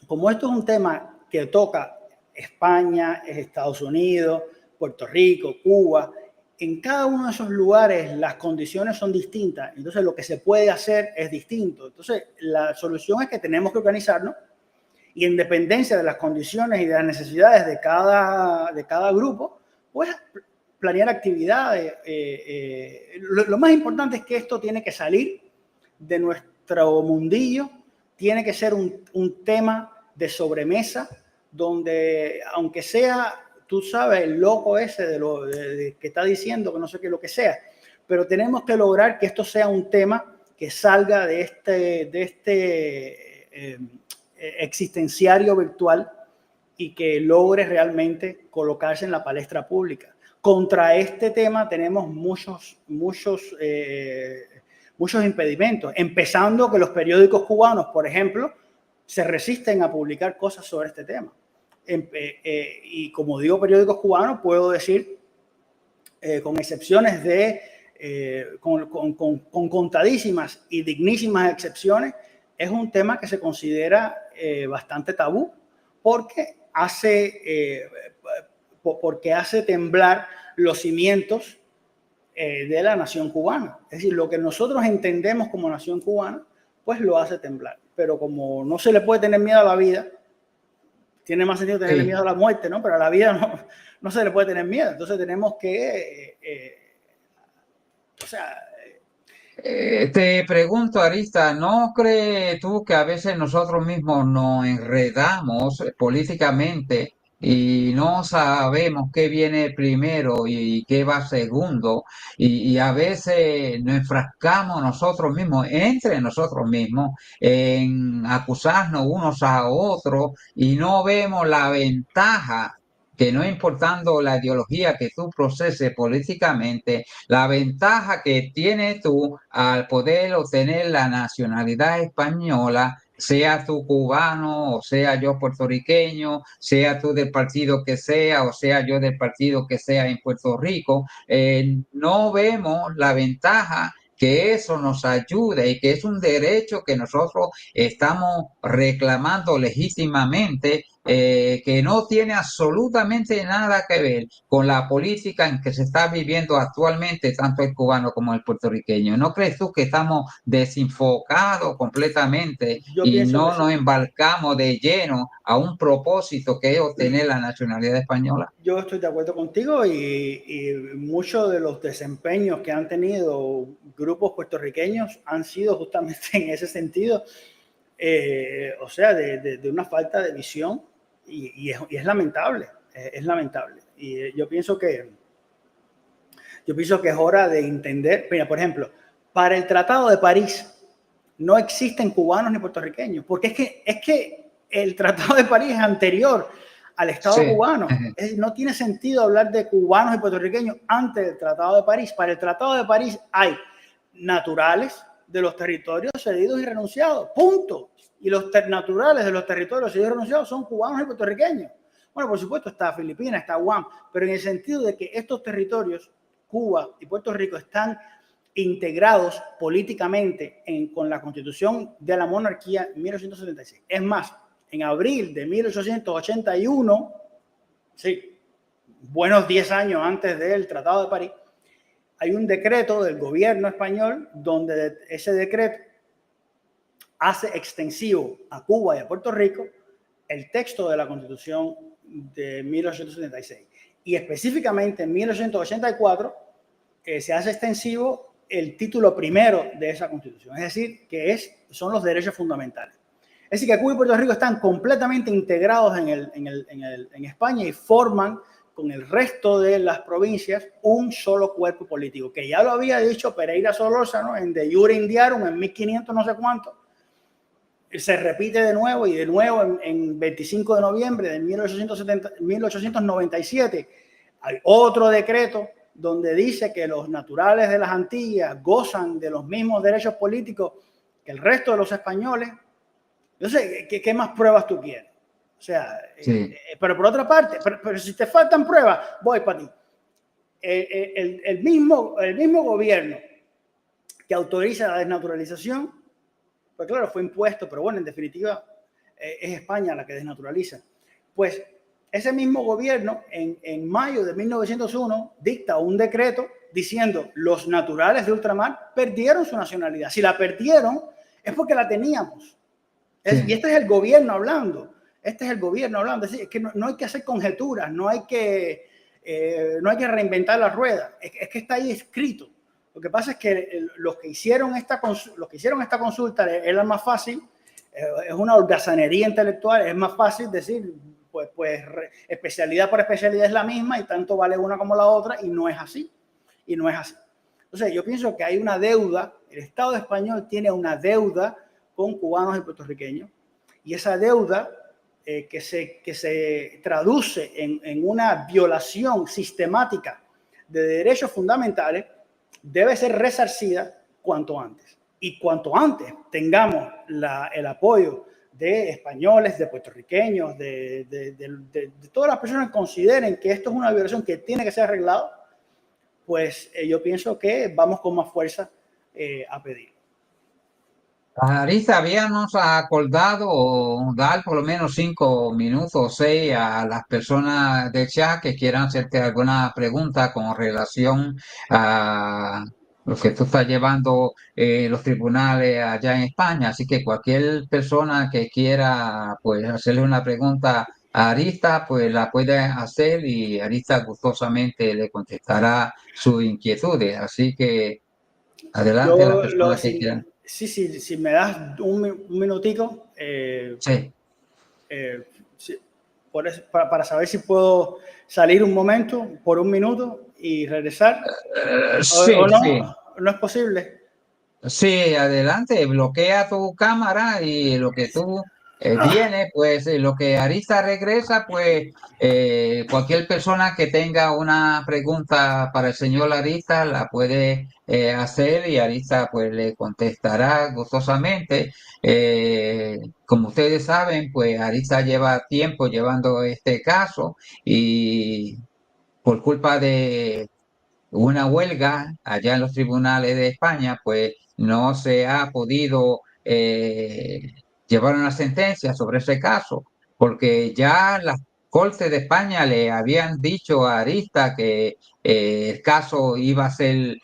como esto es un tema que toca España, Estados Unidos, Puerto Rico, Cuba, en cada uno de esos lugares las condiciones son distintas, entonces lo que se puede hacer es distinto. Entonces la solución es que tenemos que organizarnos y en dependencia de las condiciones y de las necesidades de cada grupo, pues planear actividades. Lo más importante es que esto tiene que salir de nuestro mundillo, tiene que ser un tema de sobremesa, donde aunque sea, tú sabes, el loco ese de que está diciendo que no sé qué, lo que sea, pero tenemos que lograr que esto sea un tema que salga de este existenciario virtual y que logre realmente colocarse en la palestra pública. Contra este tema tenemos muchos impedimentos, empezando que los periódicos cubanos, por ejemplo, se resisten a publicar cosas sobre este tema. Y como digo periódicos cubanos, puedo decir, con excepciones con contadísimas y dignísimas excepciones, es un tema que se considera bastante tabú porque hace temblar los cimientos de la nación cubana. Es decir, lo que nosotros entendemos como nación cubana, pues lo hace temblar. Pero como no se le puede tener miedo a la vida, tiene más sentido tenerle miedo a la muerte, ¿no? Pero a la vida no se le puede tener miedo. Entonces tenemos que, o sea... Te pregunto, Arista, ¿no crees tú que a veces nosotros mismos nos enredamos políticamente y no sabemos qué viene primero y qué va segundo? Y a veces nos enfrascamos nosotros mismos, entre nosotros mismos, en acusarnos unos a otros y no vemos la ventaja que no importando la ideología que tú proceses políticamente, la ventaja que tienes tú al poder obtener la nacionalidad española, sea tú cubano o sea yo puertorriqueño, sea tú del partido que sea o sea yo del partido que sea en Puerto Rico, no vemos la ventaja que eso nos ayude y que es un derecho que nosotros estamos reclamando legítimamente, que no tiene absolutamente nada que ver con la política en que se está viviendo actualmente, tanto el cubano como el puertorriqueño. ¿No crees tú que estamos desenfocados completamente Yo y pienso que no sí. nos embarcamos de lleno a un propósito que es obtener la nacionalidad española? Yo estoy de acuerdo contigo y muchos de los desempeños que han tenido grupos puertorriqueños han sido justamente en ese sentido, o sea, de una falta de visión y es lamentable, es lamentable. Y yo pienso que es hora de entender, mira, por ejemplo, para el Tratado de París no existen cubanos ni puertorriqueños, porque es que el Tratado de París es anterior al Estado Sí. cubano. No tiene sentido hablar de cubanos y puertorriqueños antes del Tratado de París. Para el Tratado de París hay naturales de los territorios cedidos y renunciados, punto. Y los naturales de los territorios cedidos y renunciados son cubanos y puertorriqueños. Bueno, por supuesto está Filipinas, está Guam, pero en el sentido de que estos territorios, Cuba y Puerto Rico, están integrados políticamente con la Constitución de la Monarquía en 1876. Es más, en abril de 1881, sí, buenos 10 años antes del Tratado de París, hay un decreto del gobierno español donde ese decreto hace extensivo a Cuba y a Puerto Rico el texto de la Constitución de 1876. Y específicamente en 1884 se hace extensivo el título primero de esa Constitución, es decir, que son los derechos fundamentales. Es decir, que Cuba y Puerto Rico están completamente integrados en España y forman con el resto de las provincias un solo cuerpo político, que ya lo había dicho Pereira Solórzano en De Jure Indiarum en 1500 no sé cuánto. Se repite de nuevo y de nuevo en 25 de noviembre de 1897 hay otro decreto donde dice que los naturales de las Antillas gozan de los mismos derechos políticos que el resto de los españoles. Entonces, ¿qué más pruebas tú quieres? O sea, sí. Pero por otra parte, pero si te faltan pruebas, voy para ti. El mismo gobierno que autoriza la desnaturalización, pues claro, fue impuesto, pero bueno, en definitiva es España la que desnaturaliza. Pues ese mismo gobierno en mayo de 1901 dicta un decreto diciendo los naturales de ultramar perdieron su nacionalidad. Si la perdieron es porque la teníamos. Sí. Y este es el gobierno hablando. Este es el gobierno hablando. Es decir, es que no hay que hacer conjeturas, no hay que reinventar la rueda. Es que está ahí escrito. Lo que pasa es que los que hicieron esta consulta era más fácil, es una holgazanería intelectual, es más fácil decir, pues especialidad por especialidad es la misma y tanto vale una como la otra, y no es así. Y no es así. Entonces, yo pienso que hay una deuda, el Estado español tiene una deuda con cubanos y puertorriqueños, y esa deuda que se traduce en una violación sistemática de derechos fundamentales debe ser resarcida cuanto antes. Y cuanto antes tengamos el apoyo de españoles, de puertorriqueños, de todas las personas que consideren que esto es una violación que tiene que ser arreglado, pues yo pienso que vamos con más fuerza a pedir. Arista, habíamos acordado dar por lo menos 5 minutos o 6 a las personas del chat que quieran hacerte alguna pregunta con relación a lo que tú estás llevando los tribunales allá en España. Así que cualquier persona que quiera pues hacerle una pregunta a Arista, pues la puede hacer y Arista gustosamente le contestará sus inquietudes. Así que adelante las personas que quieran. Sí, si me das un minutico, sí. Sí, para saber si puedo salir un momento, por un minuto y regresar. Sí, ¿O no? Sí. ¿No es posible? Sí, adelante, bloquea tu cámara y lo que tú viene, pues lo que Arista regresa, pues cualquier persona que tenga una pregunta para el señor Arista la puede hacer y Arista pues le contestará gustosamente. Como ustedes saben, pues Arista lleva tiempo llevando este caso y por culpa de una huelga allá en los tribunales de España, pues no se ha podido llevar una sentencia sobre ese caso, porque ya las Cortes de España le habían dicho a Arista que el caso iba a ser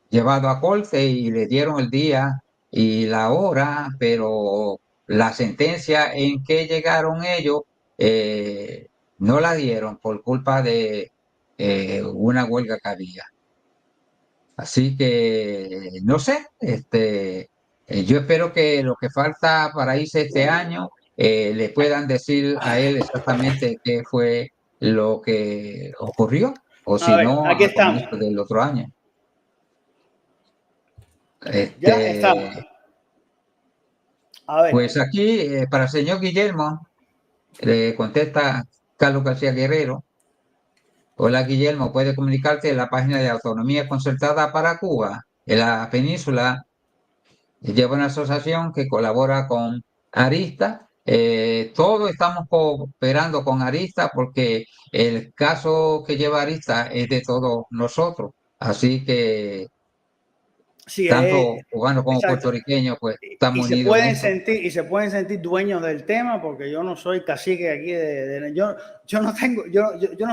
llevado a corte y le dieron el día y la hora, pero la sentencia en que llegaron ellos no la dieron por culpa de una huelga que había. Así que, no sé, yo espero que lo que falta para irse este año le puedan decir a él exactamente qué fue lo que ocurrió, o si no, Aquí a estamos. comienzo del otro año. Ya estamos. A ver. Pues aquí, para el señor Guillermo, le contesta Carlos García Guerrero. Hola Guillermo, puede comunicarte en la página de Autonomía Concertada para Cuba. En la península lleva una asociación que colabora con Arista. Todos estamos cooperando con Arista porque el caso que lleva Arista es de todos nosotros. Así que Sí, tanto cubanos como exacto. puertorriqueños pues estamos se unidos en pueden esto. se pueden sentir dueños del tema porque yo no soy cacique aquí yo no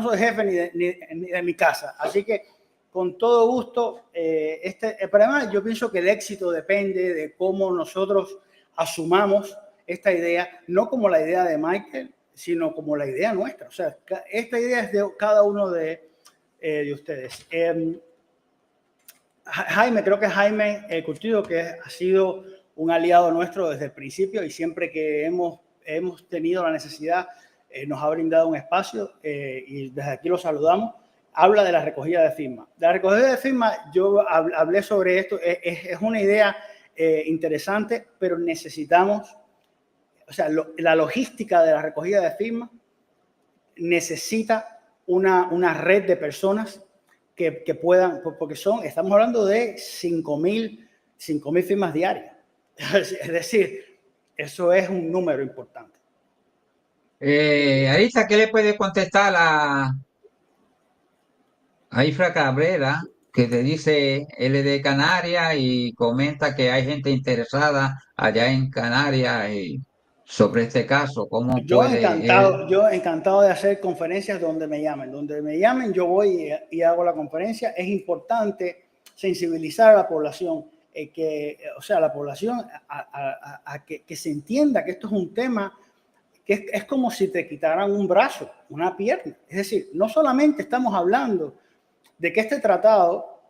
soy jefe ni de mi casa, así que con todo gusto. Pero además yo pienso que el éxito depende de cómo nosotros asumamos esta idea, no como la idea de Michael, sino como la idea nuestra. O sea, esta idea es de cada uno de ustedes. Jaime, creo que Jaime Curtido, que ha sido un aliado nuestro desde el principio y siempre que hemos tenido la necesidad, nos ha brindado un espacio y desde aquí lo saludamos. Habla de la recogida de firmas. La recogida de firmas, yo hablé sobre esto, es una idea interesante, pero necesitamos, o sea, la logística de la recogida de firmas necesita una red de personas que puedan, porque estamos hablando de 5.000 firmas diarias. Es decir, eso es un número importante. Arisa, ¿qué le puede contestar a Ifra Cabrera, que te dice él es de Canarias y comenta que hay gente interesada allá en Canarias y sobre este caso? ¿Cómo puede él? Yo encantado de hacer conferencias donde me llamen, yo voy y hago la conferencia. Es importante sensibilizar a la población, o sea, a la población a que se entienda que esto es un tema que es como si te quitaran un brazo, una pierna. Es decir, no solamente estamos hablando de que este tratado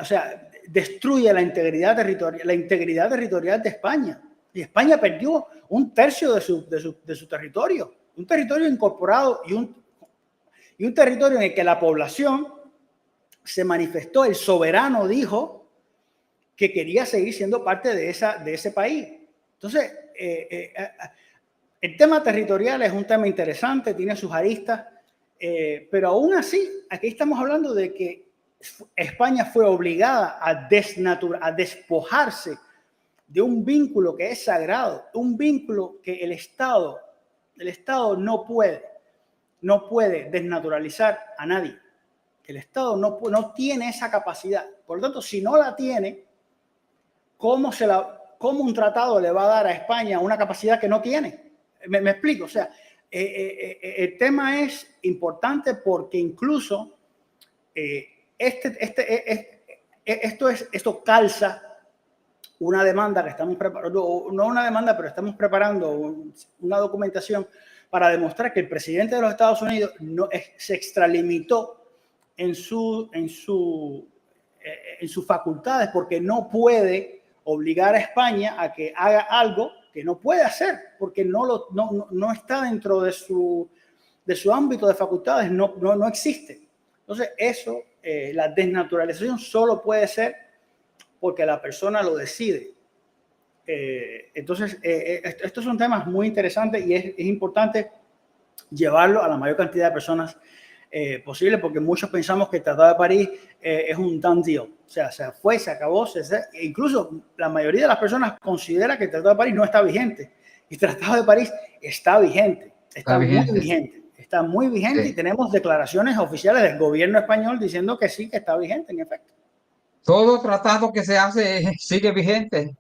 o sea, destruye la integridad territorial de España. Y España perdió un tercio de su territorio, un territorio incorporado y un territorio en el que la población se manifestó. El soberano dijo que quería seguir siendo parte de ese país. Entonces, el tema territorial es un tema interesante, tiene sus aristas, pero aún así, aquí estamos hablando de que España fue obligada a despojarse de un vínculo que es sagrado, un vínculo que el Estado no puede desnaturalizar a nadie. El Estado no tiene esa capacidad. Por lo tanto, si no la tiene, ¿cómo un tratado le va a dar a España una capacidad que no tiene? Me explico. O sea, el tema es importante porque incluso esto calza una demanda que estamos preparando, no una demanda, pero estamos preparando una documentación para demostrar que el presidente de los Estados Unidos se extralimitó en sus facultades, porque no puede obligar a España a que haga algo que no puede hacer, porque no está dentro de su ámbito de facultades, no existe. Entonces, la desnaturalización solo puede ser porque la persona lo decide. Entonces, estos son temas muy interesantes y es importante llevarlo a la mayor cantidad de personas posible, porque muchos pensamos que el Tratado de París es un done deal. O sea, se fue, se acabó. Incluso la mayoría de las personas considera que el Tratado de París no está vigente. Y el Tratado de París está vigente, Está vigente. Está muy vigente, sí. Y tenemos declaraciones oficiales del gobierno español diciendo que sí, que está vigente, en efecto. Todo tratado que se hace sigue vigente,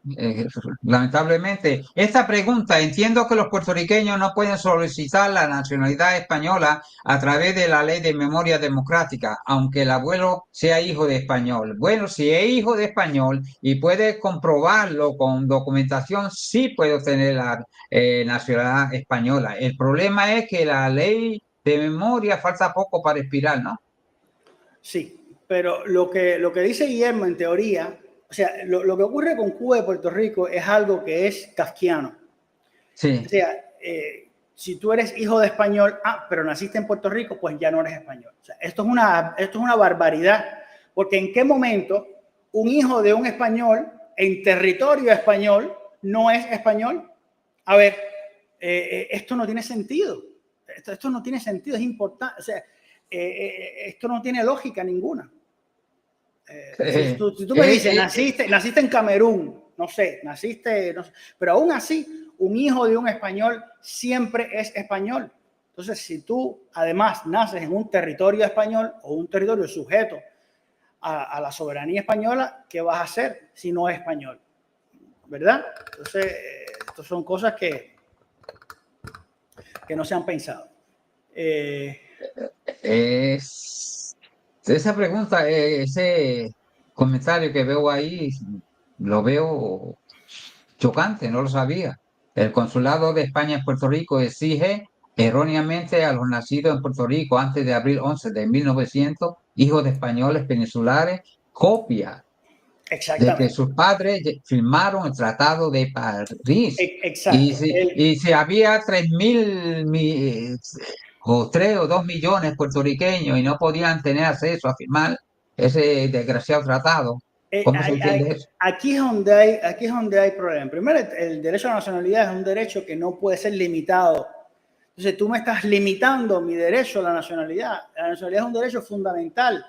lamentablemente. Esta pregunta, entiendo que los puertorriqueños no pueden solicitar la nacionalidad española a través de la ley de memoria democrática, aunque el abuelo sea hijo de español. Bueno, si es hijo de español y puede comprobarlo con documentación, sí puede obtener la nacionalidad española. El problema es que la ley de memoria falta poco para expirar, ¿no? Sí. Pero lo que dice Guillermo, en teoría, o sea, lo que ocurre con Cuba y Puerto Rico es algo que es kafkiano. Sí. O sea, si tú eres hijo de español, pero naciste en Puerto Rico, pues ya no eres español. O sea, esto es una barbaridad, porque ¿en qué momento un hijo de un español en territorio español no es español? A ver, esto no tiene sentido. Esto no tiene sentido, es importante. O sea, esto no tiene lógica ninguna. Si tú me dices, naciste en Camerún, no sé, pero aún así, un hijo de un español siempre es español. Entonces, si tú además naces en un territorio español o un territorio sujeto a la soberanía española, ¿qué vas a hacer si no es español? ¿Verdad? Entonces, estas son cosas que no se han pensado. Es, esa pregunta, ese comentario que veo ahí, lo veo chocante, no lo sabía. El Consulado de España en Puerto Rico exige erróneamente a los nacidos en Puerto Rico antes de abril 11 de 1900, hijos de españoles peninsulares, copia de que Exactamente. sus padres firmaron el Tratado de París. Exacto. Y si había 3.000 o 3 o 2 millones puertorriqueños y no podían tener acceso a firmar ese desgraciado tratado, ¿cómo se entiende eso? Aquí es donde hay problema. Primero, el derecho a la nacionalidad es un derecho que no puede ser limitado. Entonces, tú me estás limitando mi derecho a la nacionalidad. La nacionalidad es un derecho fundamental.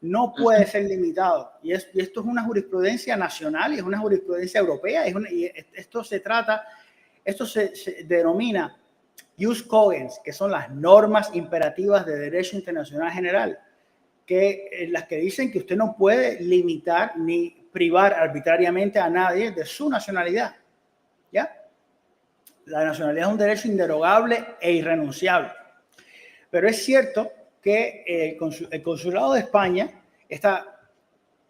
No puede ser limitado. Y esto es una jurisprudencia nacional y es una jurisprudencia europea. Esto se denomina jus cogens, que son las normas imperativas de derecho internacional general, las que dicen que usted no puede limitar ni privar arbitrariamente a nadie de su nacionalidad. ¿Ya? La nacionalidad es un derecho inderogable e irrenunciable. Pero es cierto que el Consulado de España está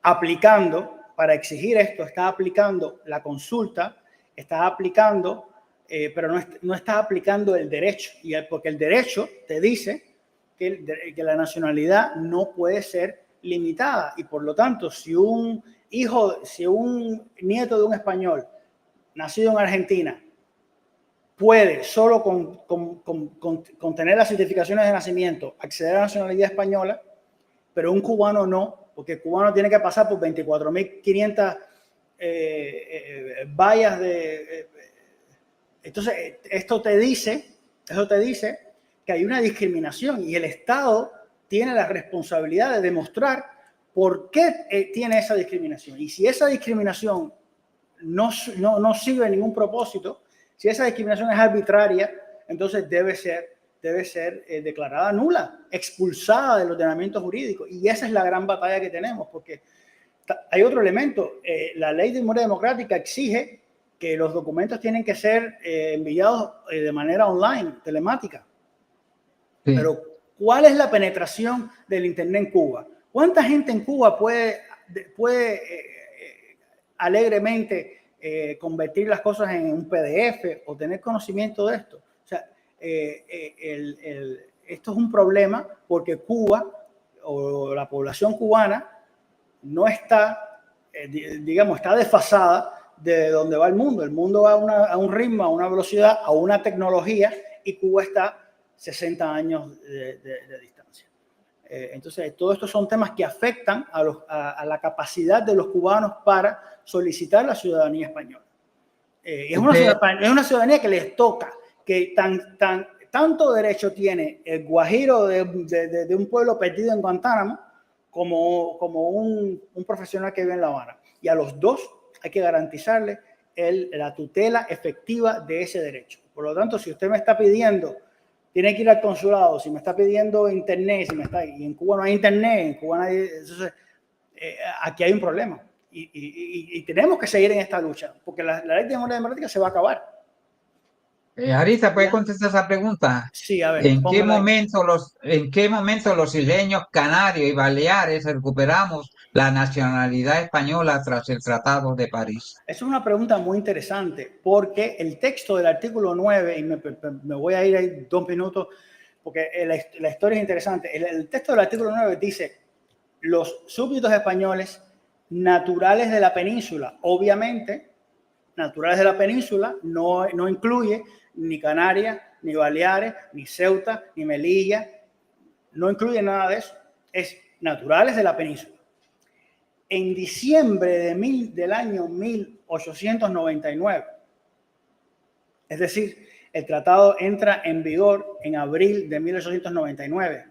aplicando, para exigir esto, está aplicando la consulta, está aplicando, pero no está aplicando el derecho. Porque el derecho te dice que la nacionalidad no puede ser limitada. Y por lo tanto, si un nieto de un español nacido en Argentina puede solo con tener las certificaciones de nacimiento acceder a la nacionalidad española, pero un cubano no, porque el cubano tiene que pasar por 24.500 vallas de... entonces, eso te dice que hay una discriminación y el Estado tiene la responsabilidad de demostrar por qué tiene esa discriminación. Y si esa discriminación no sirve ningún propósito, si esa discriminación es arbitraria, entonces debe ser declarada nula, expulsada del ordenamiento jurídico. Y esa es la gran batalla que tenemos, porque hay otro elemento. La ley de memoria democrática exige que los documentos tienen que ser enviados de manera online, telemática. Sí. Pero, ¿cuál es la penetración del Internet en Cuba? ¿Cuánta gente en Cuba puede alegremente convertir las cosas en un PDF o tener conocimiento de esto? O sea, esto es un problema porque Cuba o la población cubana no está, digamos, está desfasada de donde va el mundo. El mundo va a un ritmo, a una velocidad, a una tecnología, y Cuba está 60 años de distancia. Entonces, todo esto son temas que afectan a la capacidad de los cubanos para solicitar la ciudadanía española. Es una ciudadanía que les toca, que tanto derecho tiene el guajiro de un pueblo perdido en Guantánamo como un profesional que vive en La Habana. Y a los dos hay que garantizarle la tutela efectiva de ese derecho. Por lo tanto, si usted me está pidiendo, tiene que ir al consulado, si me está pidiendo internet, y en Cuba no hay internet, en Cuba no hay, entonces aquí hay un problema. Y tenemos que seguir en esta lucha, porque la ley de memoria democrática se va a acabar. Arisa, ¿puede ¿Ya? contestar esa pregunta? Sí, a ver, póngala ahí. En qué momento los isleños, canarios y baleares recuperamos la nacionalidad española tras el Tratado de París? Es una pregunta muy interesante, porque el texto del artículo 9, y me voy a ir ahí 2 minutos, porque la historia es interesante. El texto del artículo 9 dice: los súbditos españoles naturales de la península. Obviamente, naturales de la península no incluye ni Canarias, ni Baleares, ni Ceuta, ni Melilla, no incluye nada de eso. Es naturales de la península. En diciembre del año 1899, es decir, el tratado entra en vigor en abril de 1899.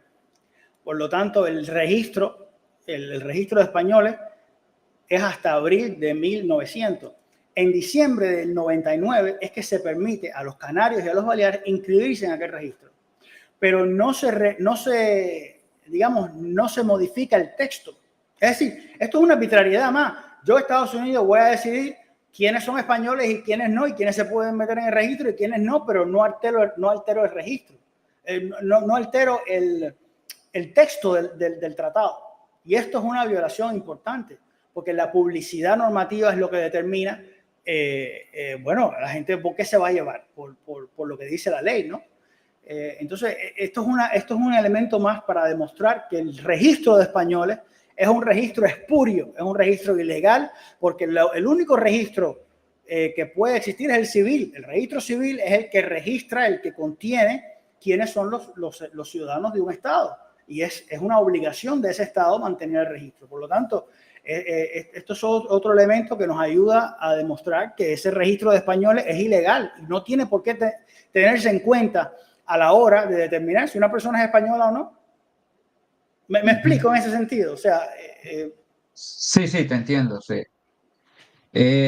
Por lo tanto, el registro de españoles es hasta abril de 1900. En diciembre del 99 es que se permite a los canarios y a los baleares inscribirse en aquel registro. Pero no se modifica el texto. Es decir, esto es una arbitrariedad más. Yo, Estados Unidos, voy a decidir quiénes son españoles y quiénes no, y quiénes se pueden meter en el registro y quiénes no, pero no altero el registro. No altero el texto del tratado. Y esto es una violación importante, porque la publicidad normativa es lo que determina, bueno, la gente por qué se va a llevar, por lo que dice la ley, ¿no? Entonces, esto es un elemento más para demostrar que el registro de españoles es un registro espurio, es un registro ilegal, porque el único registro que puede existir es el civil. El registro civil es el que registra, el que contiene quiénes son los ciudadanos de un estado. Y es una obligación de ese estado mantener el registro. Por lo tanto, esto es otro elemento que nos ayuda a demostrar que ese registro de españoles es ilegal y no tiene por qué tenerse en cuenta a la hora de determinar si una persona es española o no. ¿Me explico en ese sentido? O sea, sí, sí, te entiendo, sí.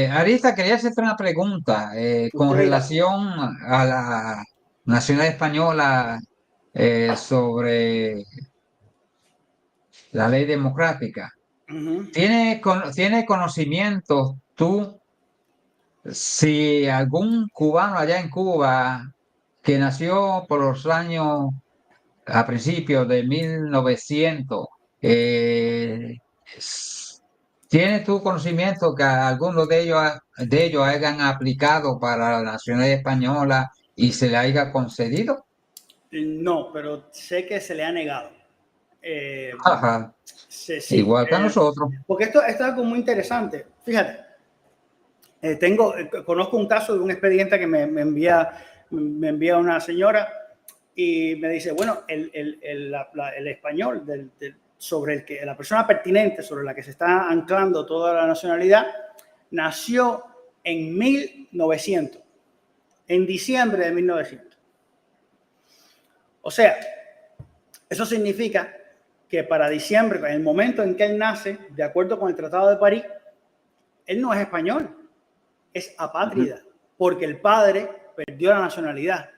Arista, quería hacerte una pregunta con usted dirá. relación a la nacional española sobre la ley democrática. ¿Tiene conocimiento tú si algún cubano allá en Cuba que nació por los años a principios de 1900, eh, s- ¿tiene tu conocimiento que algunos de ellos hayan aplicado para la nacionalidad española y se le haya concedido? No, pero sé que se le ha negado. Ajá, Sí, igual que a nosotros. porque esto es algo muy interesante. Fíjate, conozco un caso de un expediente que me envía una señora y me dice, bueno, el español sobre el que la persona pertinente sobre la que se está anclando toda la nacionalidad nació en 1900, en diciembre de 1900. O sea, eso significa que para diciembre, en el momento en que él nace, de acuerdo con el Tratado de París, él no es español, es apátrida, porque el padre perdió la nacionalidad.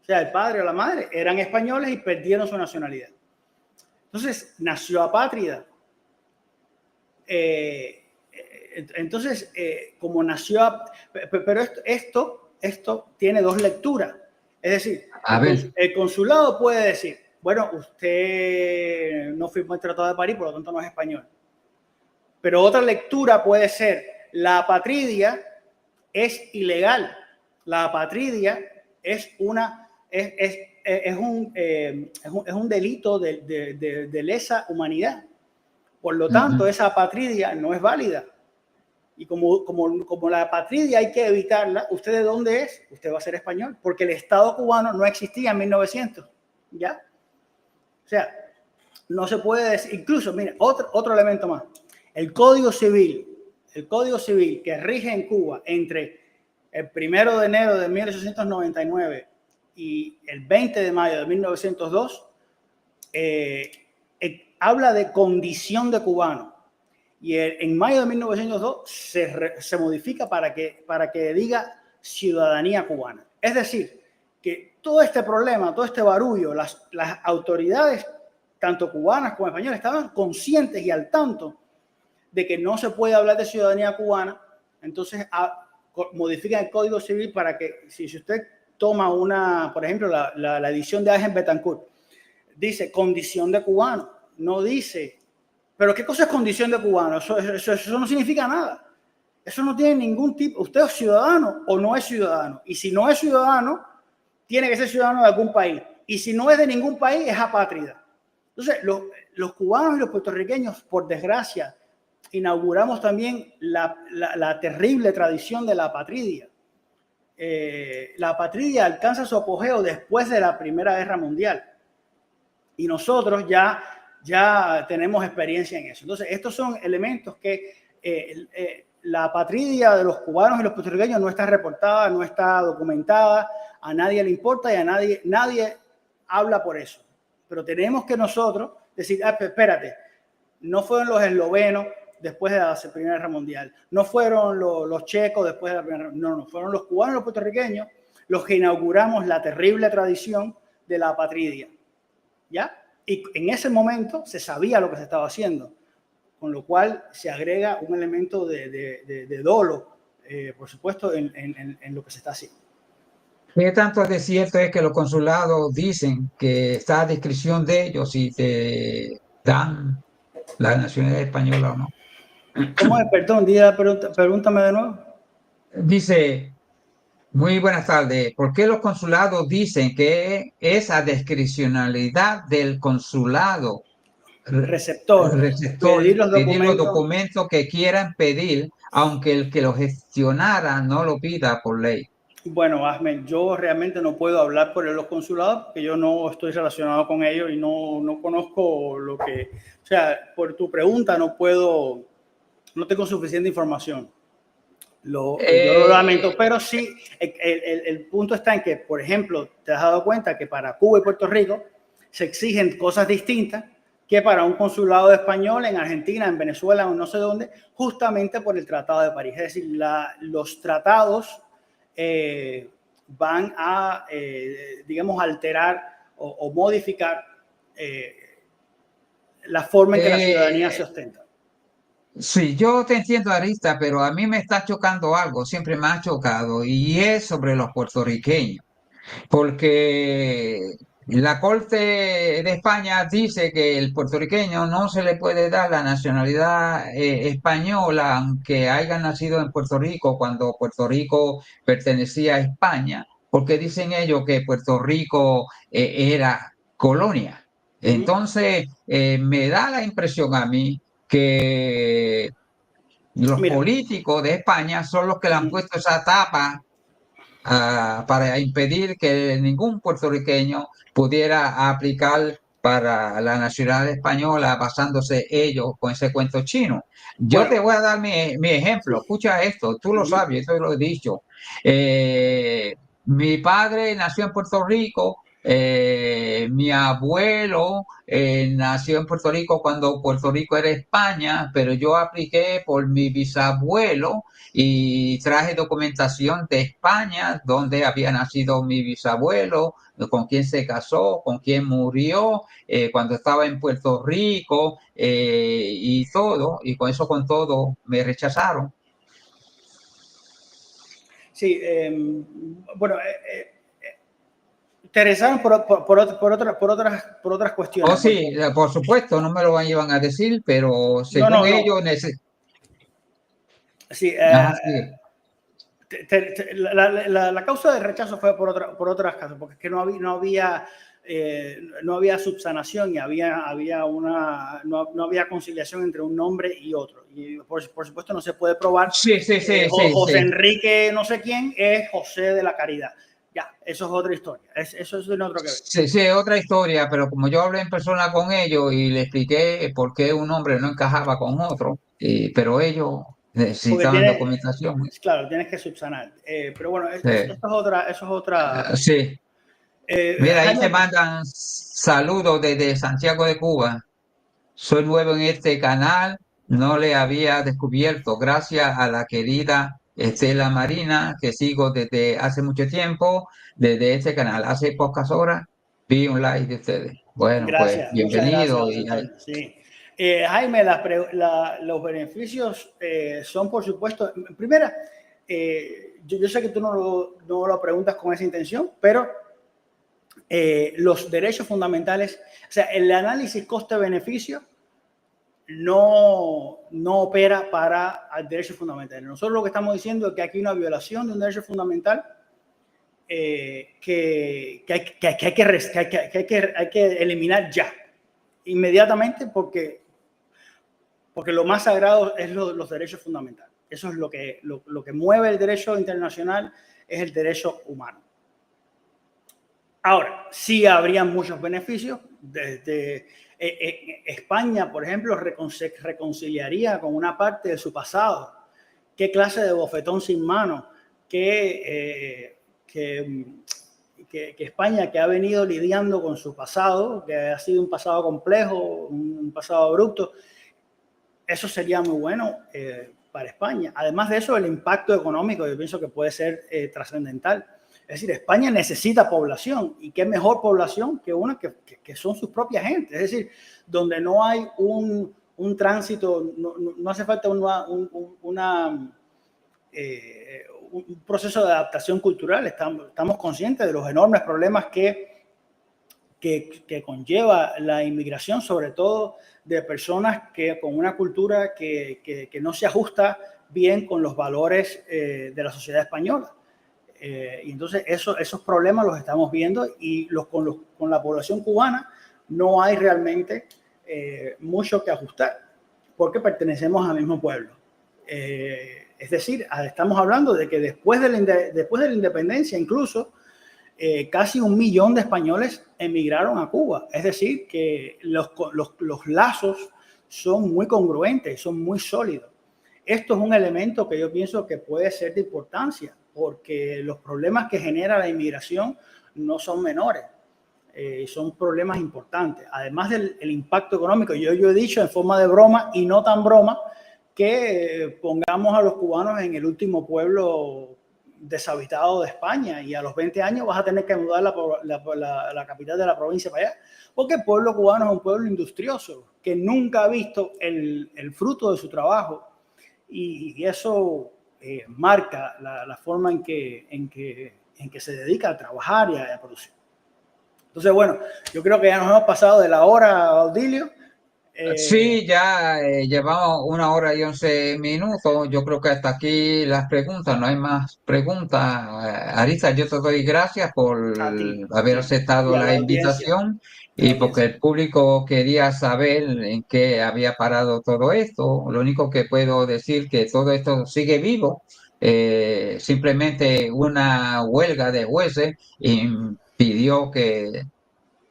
O sea, el padre o la madre eran españoles y perdieron su nacionalidad. Entonces, nació apátrida. Entonces, como nació, pero esto tiene dos lecturas. Es decir, A ver, el consulado puede decir, bueno, usted no firmó el Tratado de París, por lo tanto no es español. Pero otra lectura puede ser, la apatridia es ilegal. La apatridia es un delito de lesa humanidad. Por lo tanto, esa apatridia no es válida. Y como la apatridia hay que evitarla, ¿usted de dónde es? Usted va a ser español, porque el Estado cubano no existía en 1900. ¿Ya? O sea, no se puede decir, incluso, mira, otro elemento más. El Código Civil que rige en Cuba entre el 1 de enero de 1899 y el 20 de mayo de 1902, habla de condición de cubano. Y en mayo de 1902 se modifica para que diga ciudadanía cubana. Es decir, que todo este problema, todo este barullo, las autoridades, tanto cubanas como españolas, estaban conscientes y al tanto de que no se puede hablar de ciudadanía cubana. Entonces modifican el Código Civil para que, si usted toma por ejemplo, la edición de Ángel Betancourt, dice condición de cubano, no dice. Pero ¿qué cosa es condición de cubano? Eso no significa nada. Eso no tiene ningún tipo. Usted es ciudadano o no es ciudadano. Y si no es ciudadano, tiene que ser ciudadano de algún país. Y si no es de ningún país, es apátrida. Entonces, los cubanos y los puertorriqueños, por desgracia, inauguramos también la terrible tradición de la apatridia. La apatridia alcanza su apogeo después de la Primera Guerra Mundial. Y nosotros ya tenemos experiencia en eso. Entonces, estos son elementos que la apatridia de los cubanos y los puertorriqueños no está reportada, no está documentada, a nadie le importa y a nadie habla por eso. Pero tenemos que nosotros decir, espérate, no fueron los eslovenos después de la Primera Guerra Mundial, no fueron los checos después de la Primera Guerra Mundial, no, fueron los cubanos y los puertorriqueños los que inauguramos la terrible tradición de la apatridia. ¿Ya? Y en ese momento se sabía lo que se estaba haciendo, con lo cual se agrega un elemento de dolo, por supuesto, en lo que se está haciendo. ¿Qué tanto de cierto es que los consulados dicen que está a discreción de ellos si te dan la nacionalidad española o no? ¿Cómo es? Perdón, pregúntame de nuevo. Dice, muy buenas tardes. ¿Por qué los consulados dicen que es a discrecionalidad del consulado Receptor, pedir receptor los pedir los documentos. documentos que quieran pedir, aunque el que los gestionara no lo pida por ley? Bueno, Ahmed, yo realmente no puedo hablar por los consulados porque yo no estoy relacionado con ellos y no conozco lo que, o sea, por tu pregunta no puedo, no tengo suficiente información. Yo lo lamento, Eh, pero sí, el punto está en que, por ejemplo, te has dado cuenta que para Cuba y Puerto Rico se exigen cosas distintas que para un consulado español en Argentina, en Venezuela o no sé dónde, justamente por el Tratado de París. Es decir, los tratados eh, van a, digamos, alterar o modificar eh, la forma en que la ciudadanía se eh, ostenta. Sí, yo te entiendo, Arista, pero a mí me está chocando algo, siempre me ha chocado, y es sobre los puertorriqueños, porque la Corte de España dice que el puertorriqueño no se le puede dar la nacionalidad española, aunque haya nacido en Puerto Rico, cuando Puerto Rico pertenecía a España, porque dicen ellos que Puerto Rico era colonia. Uh -huh. Entonces, me da la impresión a mí que los Mira, políticos de España son los que le uh han -huh. puesto esa tapa para impedir que ningún puertorriqueño pudiera aplicar para la nacionalidad española basándose ellos con ese cuento chino. Yo Bueno, te voy a dar mi ejemplo. sí. Escucha esto, tú Uh lo -huh. sabes, esto lo he dicho. Mi padre nació en Puerto Rico, mi abuelo nació en Puerto Rico cuando Puerto Rico era España, pero yo apliqué por mi bisabuelo y traje documentación de España, donde había nacido mi bisabuelo, con quién se casó, con quién murió, cuando estaba en Puerto Rico y todo, y con eso con todo me rechazaron. Sí, bueno, interesaron por otras Oh, cuestiones, porque sí, por supuesto, no me lo iban a decir, pero no, según no, no. ellos, Sí, ajá, sí. la causa de rechazo fue por otras causas, porque es que no había subsanación y no había conciliación entre un nombre y otro. Y por supuesto no se puede probar Sí, sí, que sí, sí, José sí. Enrique no sé quién es José de la Caridad. Ya, eso es otra historia. Eso es de otro que ver. Sí, sí, otra historia, pero como yo hablé en persona con ellos y le expliqué por qué un hombre no encajaba con otro, pero ellos Porque necesitaban documentación. claro, tienes que subsanar. Pero bueno, Sí, eso es otra. sí. Mira, ahí te Jaime, mandan saludos desde Santiago de Cuba. Soy nuevo en este canal, no le había descubierto, gracias a la querida Estela Marina, que sigo desde hace mucho tiempo, desde este canal. Hace pocas horas vi un live de ustedes. Bueno, pues gracias, muchas bienvenido. gracias, Antonio. Sí. Jaime, los beneficios son, por supuesto, primera, yo sé que tú no lo preguntas con esa intención, pero los derechos fundamentales, o sea, el análisis coste-beneficio no opera para el derecho fundamental. Nosotros lo que estamos diciendo es que aquí hay una violación de un derecho fundamental que hay que eliminar ya, inmediatamente, porque lo más sagrado es los derechos fundamentales. Eso es lo que mueve el derecho internacional, es el derecho humano. Ahora, sí habrían muchos beneficios. Desde España, por ejemplo, reconciliaría con una parte de su pasado. ¿Qué clase de bofetón sin mano? Que España, que ha venido lidiando con su pasado, que ha sido un pasado complejo, un pasado abrupto, eso sería muy bueno para España. Además de eso, el impacto económico yo pienso que puede ser trascendental. Es decir, España necesita población, y qué mejor población que una que son sus propias gentes. Es decir, donde no hay un tránsito, no hace falta un proceso de adaptación cultural. Estamos conscientes de los enormes problemas que conlleva la inmigración, sobre todo de personas que con una cultura que no se ajusta bien con los valores de la sociedad española. Y entonces esos problemas los estamos viendo, y con la población cubana no hay realmente mucho que ajustar, porque pertenecemos al mismo pueblo. Es decir, estamos hablando de que después de la independencia, incluso, casi 1 millón de españoles emigraron a Cuba. Es decir, que los lazos son muy congruentes, son muy sólidos. Esto es un elemento que yo pienso que puede ser de importancia, porque los problemas que genera la inmigración no son menores, son problemas importantes. Además del impacto económico, yo he dicho en forma de broma y no tan broma, que pongamos a los cubanos en el último pueblo deshabitado de España, y a los 20 años vas a tener que mudar la capital de la provincia para allá, porque el pueblo cubano es un pueblo industrioso que nunca ha visto el fruto de su trabajo, y eso marca la forma en que se dedica a trabajar y a producir. Entonces, bueno, yo creo que ya nos hemos pasado de la hora, Baudilio. Sí, ya llevamos 1 hora y 11 minutos. Yo creo que hasta aquí las preguntas, no hay más preguntas. Arisa, yo te doy gracias por A haber ti y aceptado a la la audiencia. invitación y porque el público quería saber en qué había parado todo esto. Lo único que puedo decir que todo esto sigue vivo. Simplemente una huelga de jueces impidió que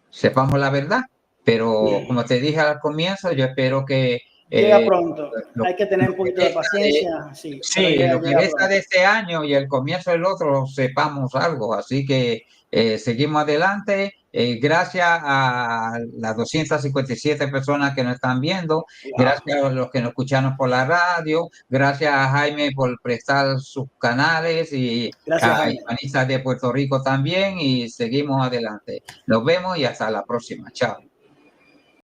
sepamos la verdad. Pero como te dije al comienzo, yo espero que Llega eh, pronto. lo, Hay que tener lo un que poquito de resta de, paciencia, sí, pero sí, lo que llega resta de pronto. este año y el comienzo del otro sepamos algo. Así que seguimos adelante. Gracias a las 257 personas que nos están viendo, Wow. gracias a los que nos escucharon por la radio, gracias a Jaime por prestar sus canales y Gracias, a Jaime. Ivanisa de Puerto Rico también y seguimos adelante. Nos vemos y hasta la próxima. Chao.